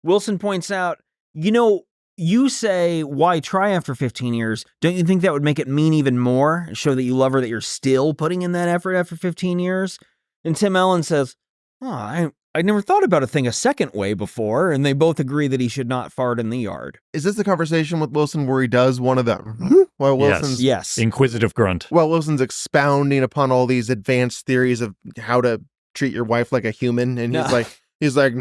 Wilson points out, you say, why try after 15 years? Don't you think that would make it mean even more? Show that you love her, that you're still putting in that effort after 15 years? And Tim Allen says, I never thought about a thing a second way before, and they both agree that he should not fart in the yard. Is this the conversation with Wilson where he does one of them? While Wilson's Yes. Inquisitive grunt. While Wilson's expounding upon all these advanced theories of how to treat your wife like a human, and he's like,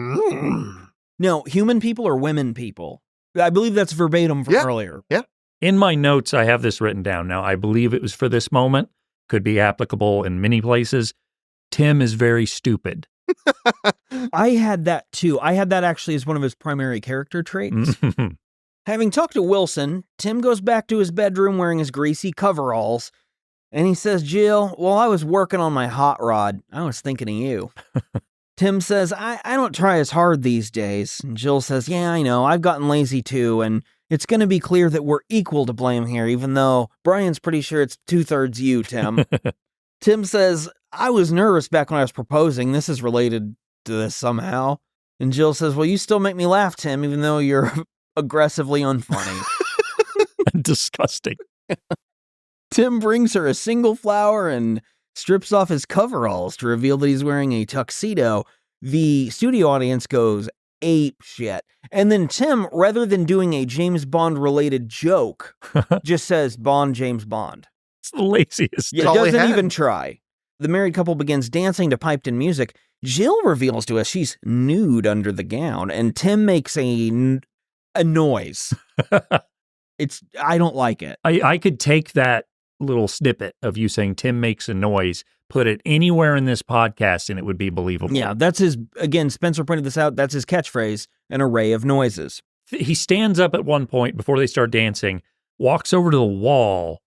No, human people or women people? I believe that's verbatim from earlier. Yeah. In my notes, I have this written down. Now, I believe it was for this moment. Could be applicable in many places. Tim is very stupid. I had that too. I had that actually as one of his primary character traits. Having talked to Wilson, Tim goes back to his bedroom wearing his greasy coveralls, and he says, Jill, while I was working on my hot rod, I was thinking of you. Tim says, I don't try as hard these days. And Jill says, yeah, I know. I've gotten lazy too, and it's going to be clear that we're equal to blame here, even though Brian's pretty sure it's 2/3 you, Tim. Tim says, I was nervous back when I was proposing. This is related to this somehow. And Jill says, well, you still make me laugh, Tim, even though you're aggressively unfunny. Disgusting. Tim brings her a single flower and strips off his coveralls to reveal that he's wearing a tuxedo. The studio audience goes ape shit. And then Tim, rather than doing a James Bond related joke, just says Bond, James Bond. It's the laziest. Yeah, doesn't even try. The married couple begins dancing to piped in music. Jill reveals to us she's nude under the gown, and Tim makes a noise. I don't like it. I could take that little snippet of you saying Tim makes a noise, put it anywhere in this podcast, and it would be believable. Yeah, that's again, Spencer pointed this out, that's his catchphrase, an array of noises. He stands up at one point before they start dancing, walks over to the wall,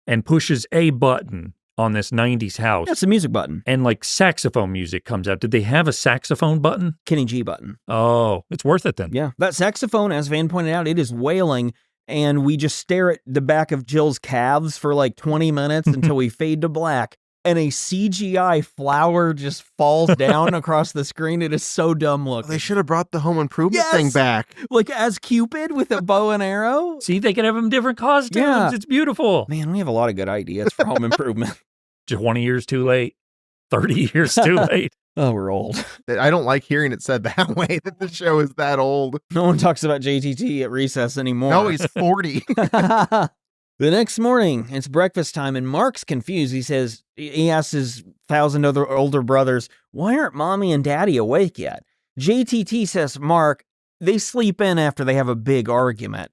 and pushes a button on this 90s house. That's the music button. And like saxophone music comes out. Did they have a saxophone button? Kenny G button. Oh, it's worth it then. Yeah. That saxophone, as Van pointed out, it is wailing, and we just stare at the back of Jill's calves for like 20 minutes until we fade to black. And a CGI flower just falls down across the screen. It is so dumb looking. They should have brought the Home Improvement thing back. Like as Cupid with a bow and arrow. See, they could have them different costumes. Yeah. It's beautiful. Man, we have a lot of good ideas for Home Improvement. 20 years too late. 30 years too late. Oh, we're old. I don't like hearing it said that way, that the show is that old. No one talks about JTT at recess anymore. No, he's 40. The next morning, it's breakfast time, and Mark's confused. He asks his 1,000 other older brothers, why aren't mommy and daddy awake yet? JTT says, Mark, they sleep in after they have a big argument.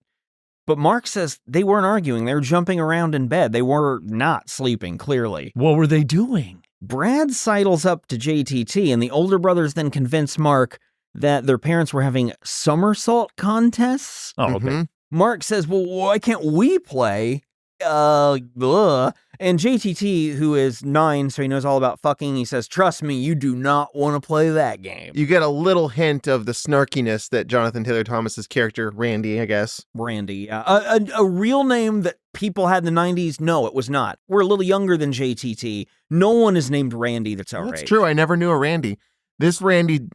But Mark says they weren't arguing. They were jumping around in bed. They were not sleeping, clearly. What were they doing? Brad sidles up to JTT, and the older brothers then convince Mark that their parents were having somersault contests. Oh, okay. Mm-hmm. Mark says, well, why can't we play? And JTT, who is 9, so he knows all about fucking, he says, trust me, you do not want to play that game. You get a little hint of the snarkiness that Jonathan Taylor Thomas's character, Randy, I guess. Randy. A real name that people had in the 90s? No, it was not. We're a little younger than JTT. No one is named Randy that's our age. That's true. I never knew a Randy. This Randy,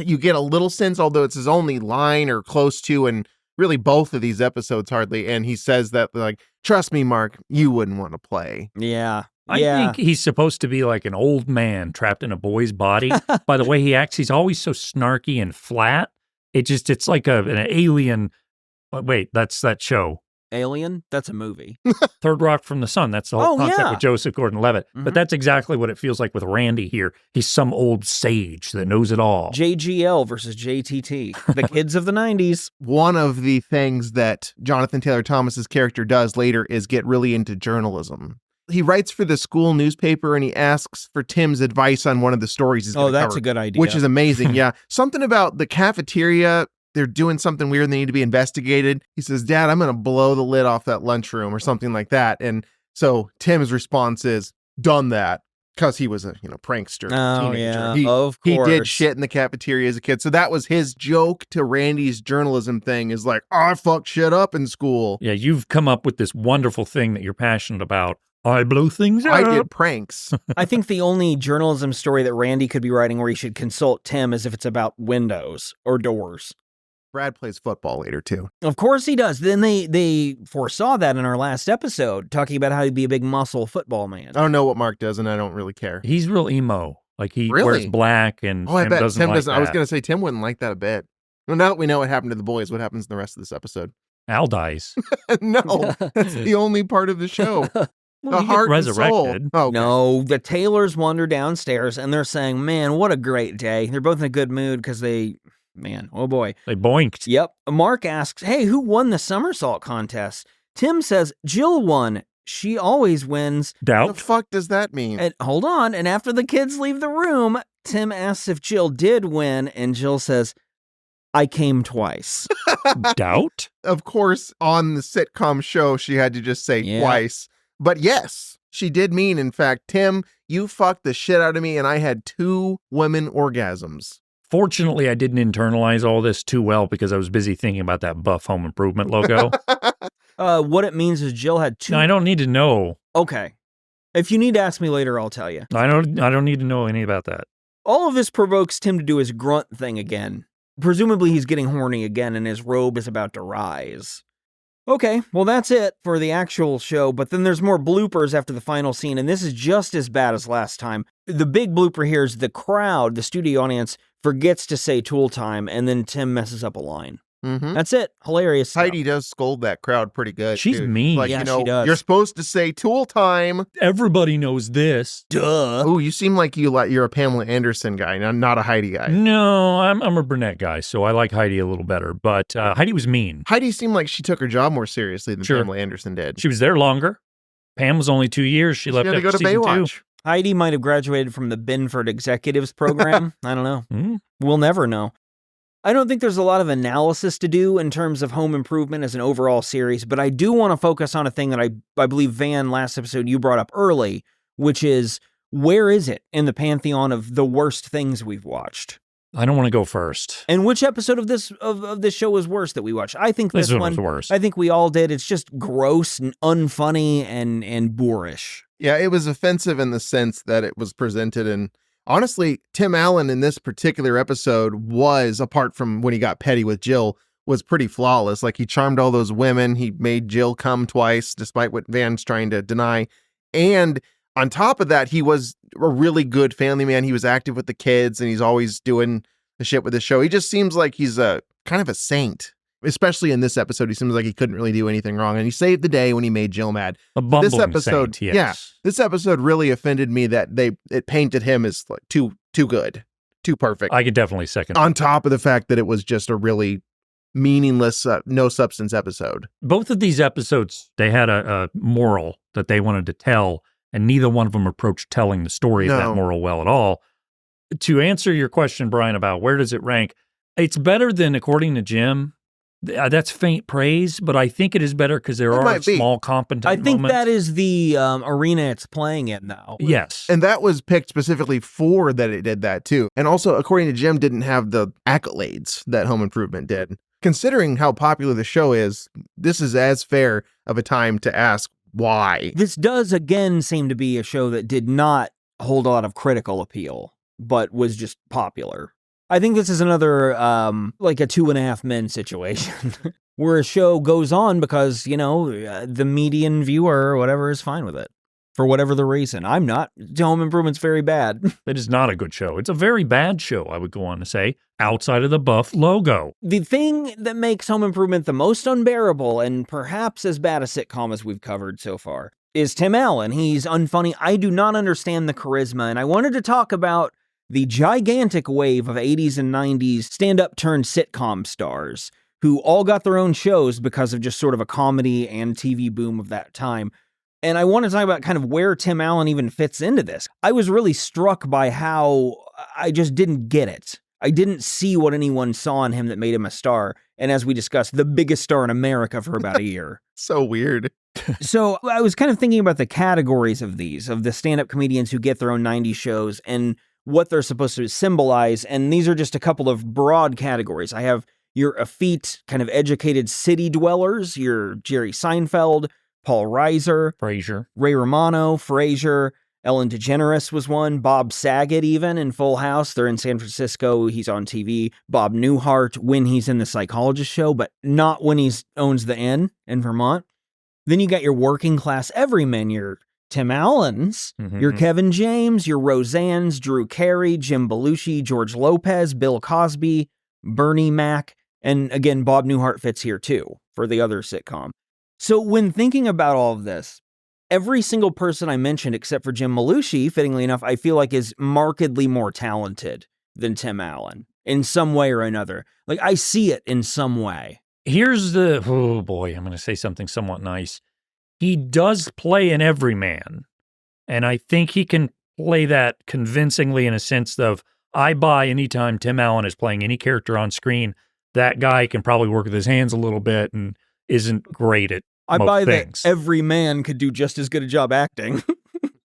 you get a little sense, although it's his only line or close to, and really both of these episodes hardly, and he says that, like, trust me, Mark, you wouldn't want to play. Yeah. I think he's supposed to be like an old man trapped in a boy's body. By the way he acts, he's always so snarky and flat. It's like an alien. Wait, that's that show. Alien? That's a movie. Third Rock from the Sun. That's the whole concept yeah. with Joseph Gordon-Levitt. Mhm. But that's exactly what it feels like with Randy here. He's some old sage that knows it all. JGL versus JTT. The kids of the 90s. One of the things that Jonathan Taylor Thomas's character does later is get really into journalism. He writes for the school newspaper and he asks for Tim's advice on one of the stories he's going to cover. Oh, that's a good idea. Which is amazing, yeah. Something about the cafeteria, they're doing something weird and they need to be investigated. He says, Dad, I'm going to blow the lid off that lunchroom or something like that. And so Tim's response is, done that. Because he was a prankster teenager. Yeah, of He course. did shit in the cafeteria as a kid. So that was his joke to Randy's journalism thing is like, I fucked shit up in school. Yeah, you've come up with this wonderful thing that you're passionate about. I blow things up. I did pranks. I think the only journalism story that Randy could be writing where he should consult Tim is if it's about windows or doors. Brad plays football later too. Of course he does. Then they foresaw that in our last episode, talking about how he'd be a big muscle football man. I don't know what Mark does and I don't really care. He's real emo. Like he Really? wears black and Oh, I Tim bet doesn't Tim like doesn't. I was that. going to say Tim wouldn't like that a bit. Well, now that we know what happened to the boys, what happens in the rest of this episode? Al dies. No, that's the only part of the show. Well, The he gets heart and soul. resurrected. Oh, okay. No, the Taylors wander downstairs and they're saying, man, what a great day. They're both in a good mood because oh boy. They boinked. Yep. Mark asks, hey, who won the somersault contest? Tim says, Jill won. She always wins. What Doubt. the fuck does that mean? And hold on. And after the kids leave the room, Tim asks if Jill did win. And Jill says, I came twice. Doubt. Of course, on the sitcom show, she had to just say Yeah. twice. But yes, she did mean, in fact, Tim, you fucked the shit out of me and I had 2 women orgasms. Fortunately, I didn't internalize all this too well because I was busy thinking about that Buff Home Improvement logo. What it means is Jill had 2. No, I don't need to know. Okay. If you need to ask me later, I'll tell you. I don't need to know any about that. All of this provokes Tim to do his grunt thing again. Presumably he's getting horny again and his robe is about to rise. Okay, well that's it for the actual show, but then there's more bloopers after the final scene, and this is just as bad as last time. The big blooper here is the crowd, the studio audience, forgets to say tool time, and then Tim messes up a line. Mm-hmm. That's it. Hilarious stuff. Heidi does scold that crowd pretty good. She's too. mean. Like, Yeah, she she does. You're supposed to say tool time. Everybody knows this. Duh. Oh, you seem like you're a Pamela Anderson guy, not a Heidi guy. No, I'm a brunette guy, so I like Heidi a little better. But Heidi was mean. Heidi seemed like she took her job more seriously than Sure. Pamela Anderson did. She was there longer. Pam was only 2 years. She left had to after go to season Baywatch. Heidi might have graduated from the Benford Executives program. I don't know. 2. We'll never know. I don't think there's a lot of analysis to do in terms of Home Improvement as an overall series, but I do want to focus on a thing that I believe, Van, last episode you brought up early, which is, where is it in the pantheon of the worst things we've watched? I don't want to go first. And which episode of this show was worse that we watched? I think this one one was worse. I think we all did. It's just gross and unfunny and boorish. Yeah, it was offensive in the sense that it was presented. And honestly, Tim Allen in this particular episode was, apart from when he got petty with Jill, was pretty flawless. Like, he charmed all those women. He made Jill come twice, despite what Van's trying to deny. And on top of that, he was a really good family man. He was active with the kids and he's always doing the shit with the show. He just seems like he's a kind of a saint. Especially in this episode, he seems like he couldn't really do anything wrong. And he saved the day when he made Jill mad. A bumbling This episode, saint, yes. yeah, this episode really offended me that it painted him as like too good, too perfect. I could definitely second On top of the fact that it was just a really meaningless, no substance episode. both of these episodes, they had a moral that they wanted to tell, and neither one of them approached telling the story of No. that moral well at all. To answer your question, Brian, about where does it rank, it's better than, according to Jim. That's faint praise, but I think it is better because there It are might be. small competent I think moments. that is the arena it's playing in now. Yes. And that was picked specifically for that it did that too. And also, according to Jim, didn't have the accolades that Home Improvement did. Considering how popular the show is, this is as fair of a time to ask why. This does again seem to be a show that did not hold a lot of critical appeal, but was just popular. I think this is another, like a 2.5 Men situation, where a show goes on because, the median viewer or whatever is fine with it. for whatever the reason. I'm not. Home Improvement's very bad. It is not a good show. It's a very bad show, I would go on to say, outside of the buff logo. The thing that makes Home Improvement the most unbearable, and perhaps as bad a sitcom as we've covered so far, is Tim Allen. He's unfunny. I do not understand the charisma, and I wanted to talk about the gigantic wave of 80s and 90s stand-up turned sitcom stars who all got their own shows because of just sort of a comedy and TV boom of that time. And I want to talk about kind of where Tim Allen even fits into this. I was really struck by how I just didn't get it. I didn't see what anyone saw in him that made him a star. And as we discussed, the biggest star in America for about a year. So weird. So I was kind of thinking about the categories of these, of the stand-up comedians who get their own 90s shows and what they're supposed to symbolize. And these are just a couple of broad categories. I have your effete, kind of educated city dwellers, your Jerry Seinfeld, Paul Reiser, Frasier, Ray Romano, Frasier, Ellen DeGeneres was one, Bob Saget even in Full House. They're in San Francisco. He's on TV. Bob Newhart when he's in The Psychologist Show, but not when he owns the Inn in Vermont. Then you got your working class everymen, your Tim Allens, your Kevin James, your Roseannes, Drew Carey, Jim Belushi, George Lopez, Bill Cosby, Bernie Mac, and again, Bob Newhart fits here too for the other sitcom. So when thinking about all of this, every single person I mentioned, except for Jim Belushi, fittingly enough, I feel like is markedly more talented than Tim Allen in some way or another. Like, I see it in some way. Here's the, oh boy, I'm going to say something somewhat nice. He does play an everyman, and I think he can play that convincingly in a sense of, I buy anytime Tim Allen is playing any character on screen, that guy can probably work with his hands a little bit and isn't great at I most buy things. that every man could do just as good a job acting.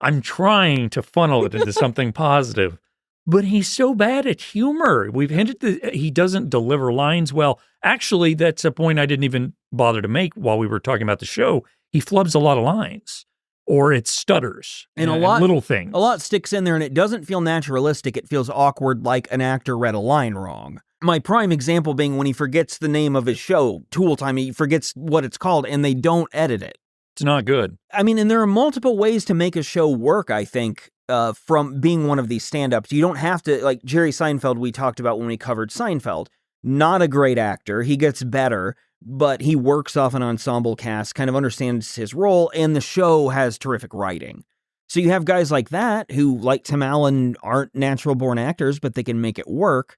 I'm trying to funnel it into something positive, but he's so bad at humor. We've hinted that he doesn't deliver lines well. Actually, that's a point I didn't even bother to make while we were talking about the show. He flubs a lot of lines, or it stutters, and a lot little things. A lot sticks in there, and it doesn't feel naturalistic. It feels awkward, like an actor read a line wrong. My prime example being when he forgets the name of his show, Tool Time, he forgets what it's called, and they don't edit it. It's not good. I mean, and there are multiple ways to make a show work, I think, from being one of these stand-ups. You don't have to, like Jerry Seinfeld we talked about when we covered Seinfeld. Not a great actor. He gets better, but he works off an ensemble cast, kind of understands his role, and the show has terrific writing. So you have guys like that who, like Tim Allen, aren't natural-born actors, but they can make it work.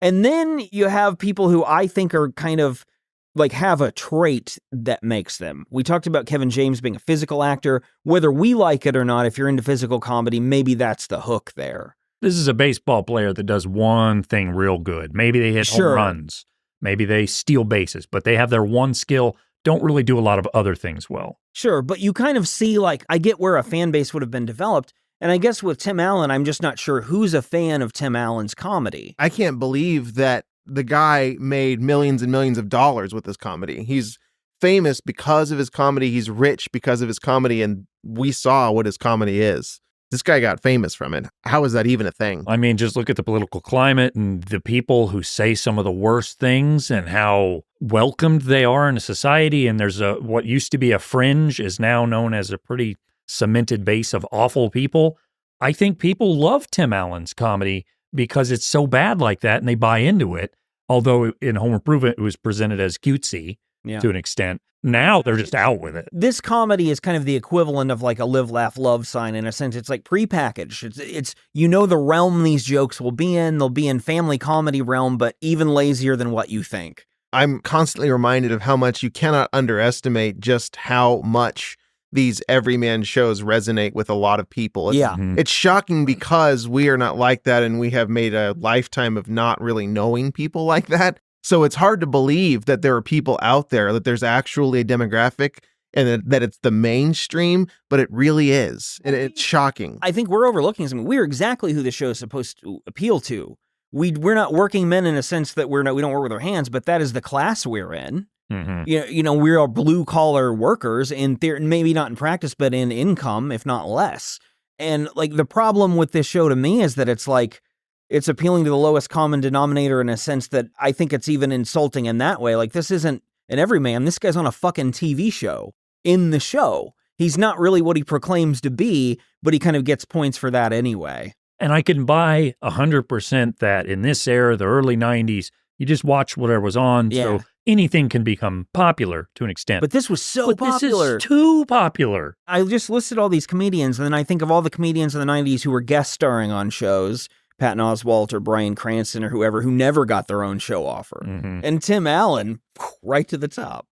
And then you have people who I think are kind of like have a trait that makes them. We talked about Kevin James being a physical actor. Whether we like it or not, if you're into physical comedy, maybe that's the hook there. This is a baseball player that does one thing real good. Maybe they hit home runs. Maybe they steal bases, but they have their one skill, don't really do a lot of other things well. Sure, but you kind of see, like, I get where a fan base would have been developed. And I guess with Tim Allen, I'm just not sure who's a fan of Tim Allen's comedy. I can't believe that the guy made millions and millions of dollars with this comedy. He's famous because of his comedy. He's rich because of his comedy. And we saw what his comedy is. This guy got famous from it. How is that even a thing? I mean, just look at the political climate and the people who say some of the worst things and how welcomed they are in a society. And there's what used to be a fringe is now known as a pretty cemented base of awful people. I think people love Tim Allen's comedy because it's so bad like that and they buy into it. Although in Home Improvement, it was presented as cutesy to an extent. Now they're just out with it. This comedy is kind of the equivalent of like a live, laugh, love sign in a sense. It's like prepackaged. It's you know the realm these jokes will be in. They'll be in family comedy realm, but even lazier than what you think. I'm constantly reminded of how much you cannot underestimate just how much these everyman shows resonate with a lot of people. It's shocking because we are not like that, and we have made a lifetime of not really knowing people like that. So it's hard to believe that there are people out there, that there's actually a demographic and that it's the mainstream, but it really is. And it's shocking. I think we're overlooking something. We're exactly who the show is supposed to appeal to. We're not working men in a sense that we don't work with our hands, but that is the class we're in. You know, we are blue collar workers in theory, maybe not in practice, but in income, if not less. And like the problem with this show to me is that it's like, it's appealing to the lowest common denominator in a sense that I think it's even insulting in that way. Like, this isn't an everyman. This guy's on a fucking TV show in the show. he's not really what he proclaims to be, but he kind of gets points for that anyway. And I can buy 100% that in this era, the early 90s, you just watch whatever was on. Yeah. So anything can become popular to an extent. But this was so popular. This is too popular. I just listed all these comedians, and then I think of all the comedians in the 90s who were guest starring on shows, Patton Oswalt or Bryan Cranston or whoever, who never got their own show offer. Mm-hmm. And Tim Allen, right to the top.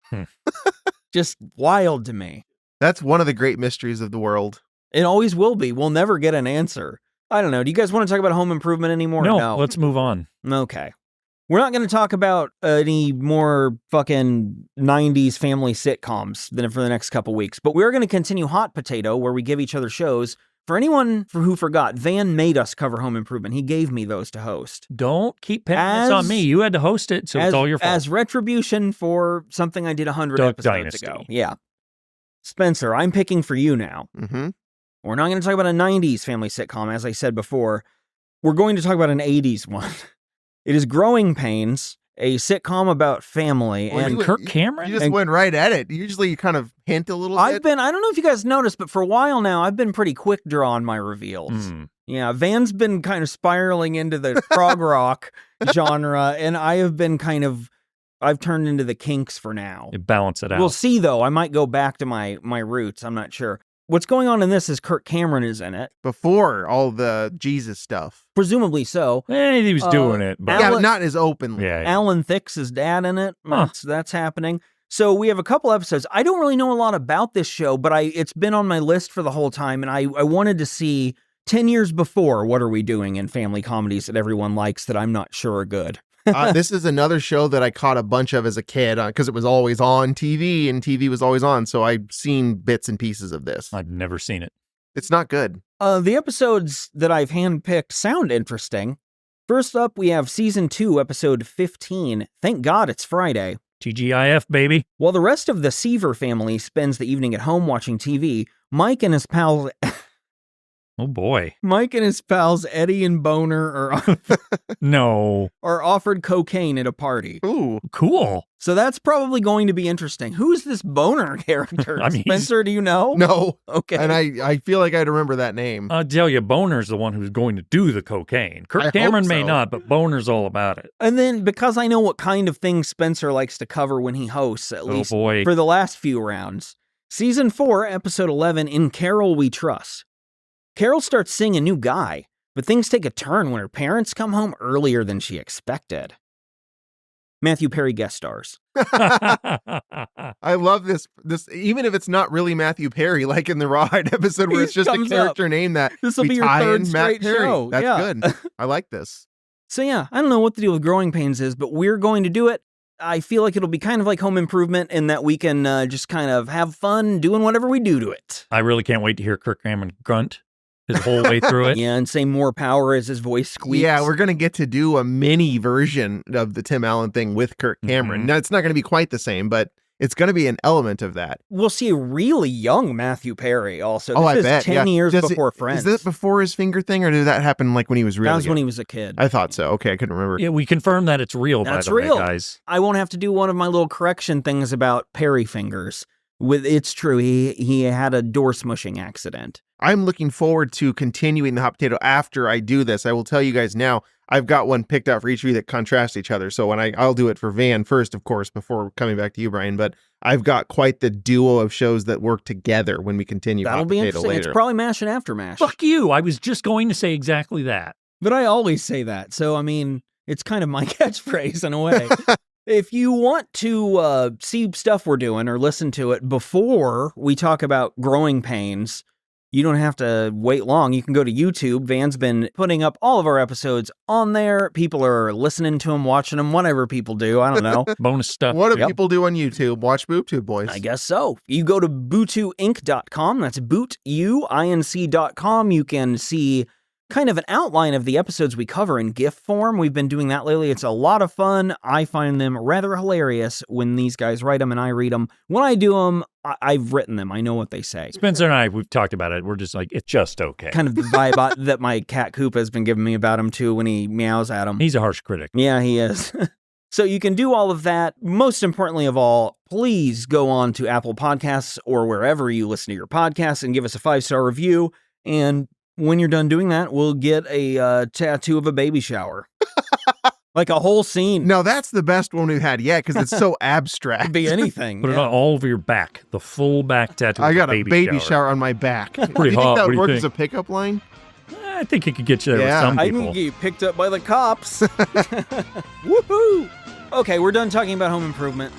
Just wild to me. That's one of the great mysteries of the world. It always will be. We'll never get an answer. I don't know. Do you guys want to talk about Home Improvement anymore? No, let's move on. Okay. We're not going to talk about any more fucking 90s family sitcoms than for the next couple weeks, but we're going to continue Hot Potato, where we give each other shows. For anyone who forgot, Van made us cover Home Improvement. He gave me those to host. Don't keep pinning this on me. You had to host it, so it's all your fault. As retribution for something I did 100 Duck episodes Dynasty. ago. Yeah. Spencer, I'm picking for you now. Mm-hmm. We're not going to talk about a 90s family sitcom, as I said before. We're going to talk about an 80s one. It is Growing Pains, a sitcom about family. Well, and Kirk Cameron? You just went right at it. Usually you kind of hint a little bit. I don't know if you guys noticed, but for a while now, I've been pretty quick draw on my reveals. Yeah, Van's been kind of spiraling into the prog rock genre, and I have been I've turned into the Kinks for now. You balance it out. We'll see, though. I might go back to my roots. I'm not sure. What's going on in this is Kirk Cameron is in it. Before all the Jesus stuff. Presumably so. He was doing it. But Yeah, but not as openly. Yeah. Alan Thicke's dad in it. That's happening. So we have a couple episodes. I don't really know a lot about this show, but it's been on my list for the whole time, and I wanted to see 10 years before, what are we doing in family comedies that everyone likes that I'm not sure are good. This is another show that I caught a bunch of as a kid because it was always on TV and TV was always on. So I've seen bits and pieces of this. I've never seen it. It's not good. The episodes that I've handpicked sound interesting. First up, we have season 2, episode 15. Thank God it's Friday. TGIF, baby. While the rest of the Seaver family spends the evening at home watching TV, Mike and his pals Oh boy. Mike and his pals Eddie and Boner No. are offered cocaine at a party. Ooh. Cool. So that's probably going to be interesting. Who's this Boner character? I mean, Spencer, do you know? No. Okay. And I feel like I'd remember that name. I'll tell you, Boner's the one who's going to do the cocaine. I Kirk hope Cameron may so. not, but Boner's all about it. And then because I know what kind of things Spencer likes to cover when he hosts, at least boy. for the last few rounds. Season 4, episode 11, In Carol We Trust. Carol starts seeing a new guy, but things take a turn when her parents come home earlier than she expected. Matthew Perry guest stars. I love this, even if it's not really Matthew Perry, like in the Rawhide episode where He it's just a comes character up. name that This will we be your tie third in Matt straight Perry. show. That's Yeah. good. I like this. So yeah, I don't know what the deal with Growing Pains is, but we're going to do it. I feel like it'll be kind of like Home Improvement in that we can just kind of have fun doing whatever we do to it. I really can't wait to hear Kirk Cameron grunt his whole way through it. Yeah, and say more power as his voice squeaks. Yeah, we're going to get to do a mini version of the Tim Allen thing with Kirk Cameron. Now, it's not going to be quite the same, but it's going to be an element of that. We'll see a really young Matthew Perry also. Oh, This I is bet. 10 years before Friends. Is that before his finger thing, or did that happen like when he was really That was young? when he was a kid. I thought so. Okay, I couldn't remember. Yeah, we confirmed that it's real, That's by the real. way, guys. I won't have to do one of my little correction things about Perry fingers. It's true. He had a door smushing accident. I'm looking forward to continuing the Hot Potato after I do this. I will tell you guys now, I've got one picked out for each of you that contrast each other. So when I'll do it for Van first, of course, before coming back to you, Brian, but I've got quite the duo of shows that work together when we continue That'll Hot be Potato interesting. later. It's probably MASH and After MASH. Fuck you. I was just going to say exactly that. But I always say that. So, I mean, it's kind of my catchphrase in a way. If you want to see stuff we're doing or listen to it before we talk about Growing Pains, you don't have to wait long. You can go to YouTube. Van's been putting up all of our episodes on there. People are listening to them, watching them, whatever people do. I don't know. Bonus stuff. What do people do on YouTube? Watch Boob Tube Boys. I guess so. You go to bootuinc.com. That's bootuinc.com. You can see kind of an outline of the episodes we cover in GIF form. We've been doing that lately. It's a lot of fun. I find them rather hilarious when these guys write them and I read them. When I do them, I've written them. I know what they say. Spencer and I, we've talked about it. We're just like, it's just okay. Kind of the vibe that my cat Coop has been giving me about him too when he meows at him. He's a harsh critic. Yeah, he is. So you can do all of that. Most importantly of all, please go on to Apple Podcasts or wherever you listen to your podcasts and give us a 5-star review. And when you're done doing that, we'll get a tattoo of a baby shower. Like a whole scene. No, that's the best one we've had yet because it's so abstract. Could be anything. Put it on all over your back. The full back tattoo. I got a baby shower on my back. Pretty do you think hot. that What would do you work think? as a pickup line? I think it could get you there Yeah. with some I people. can get you picked up by the cops. Woohoo! Okay, we're done talking about home improvement.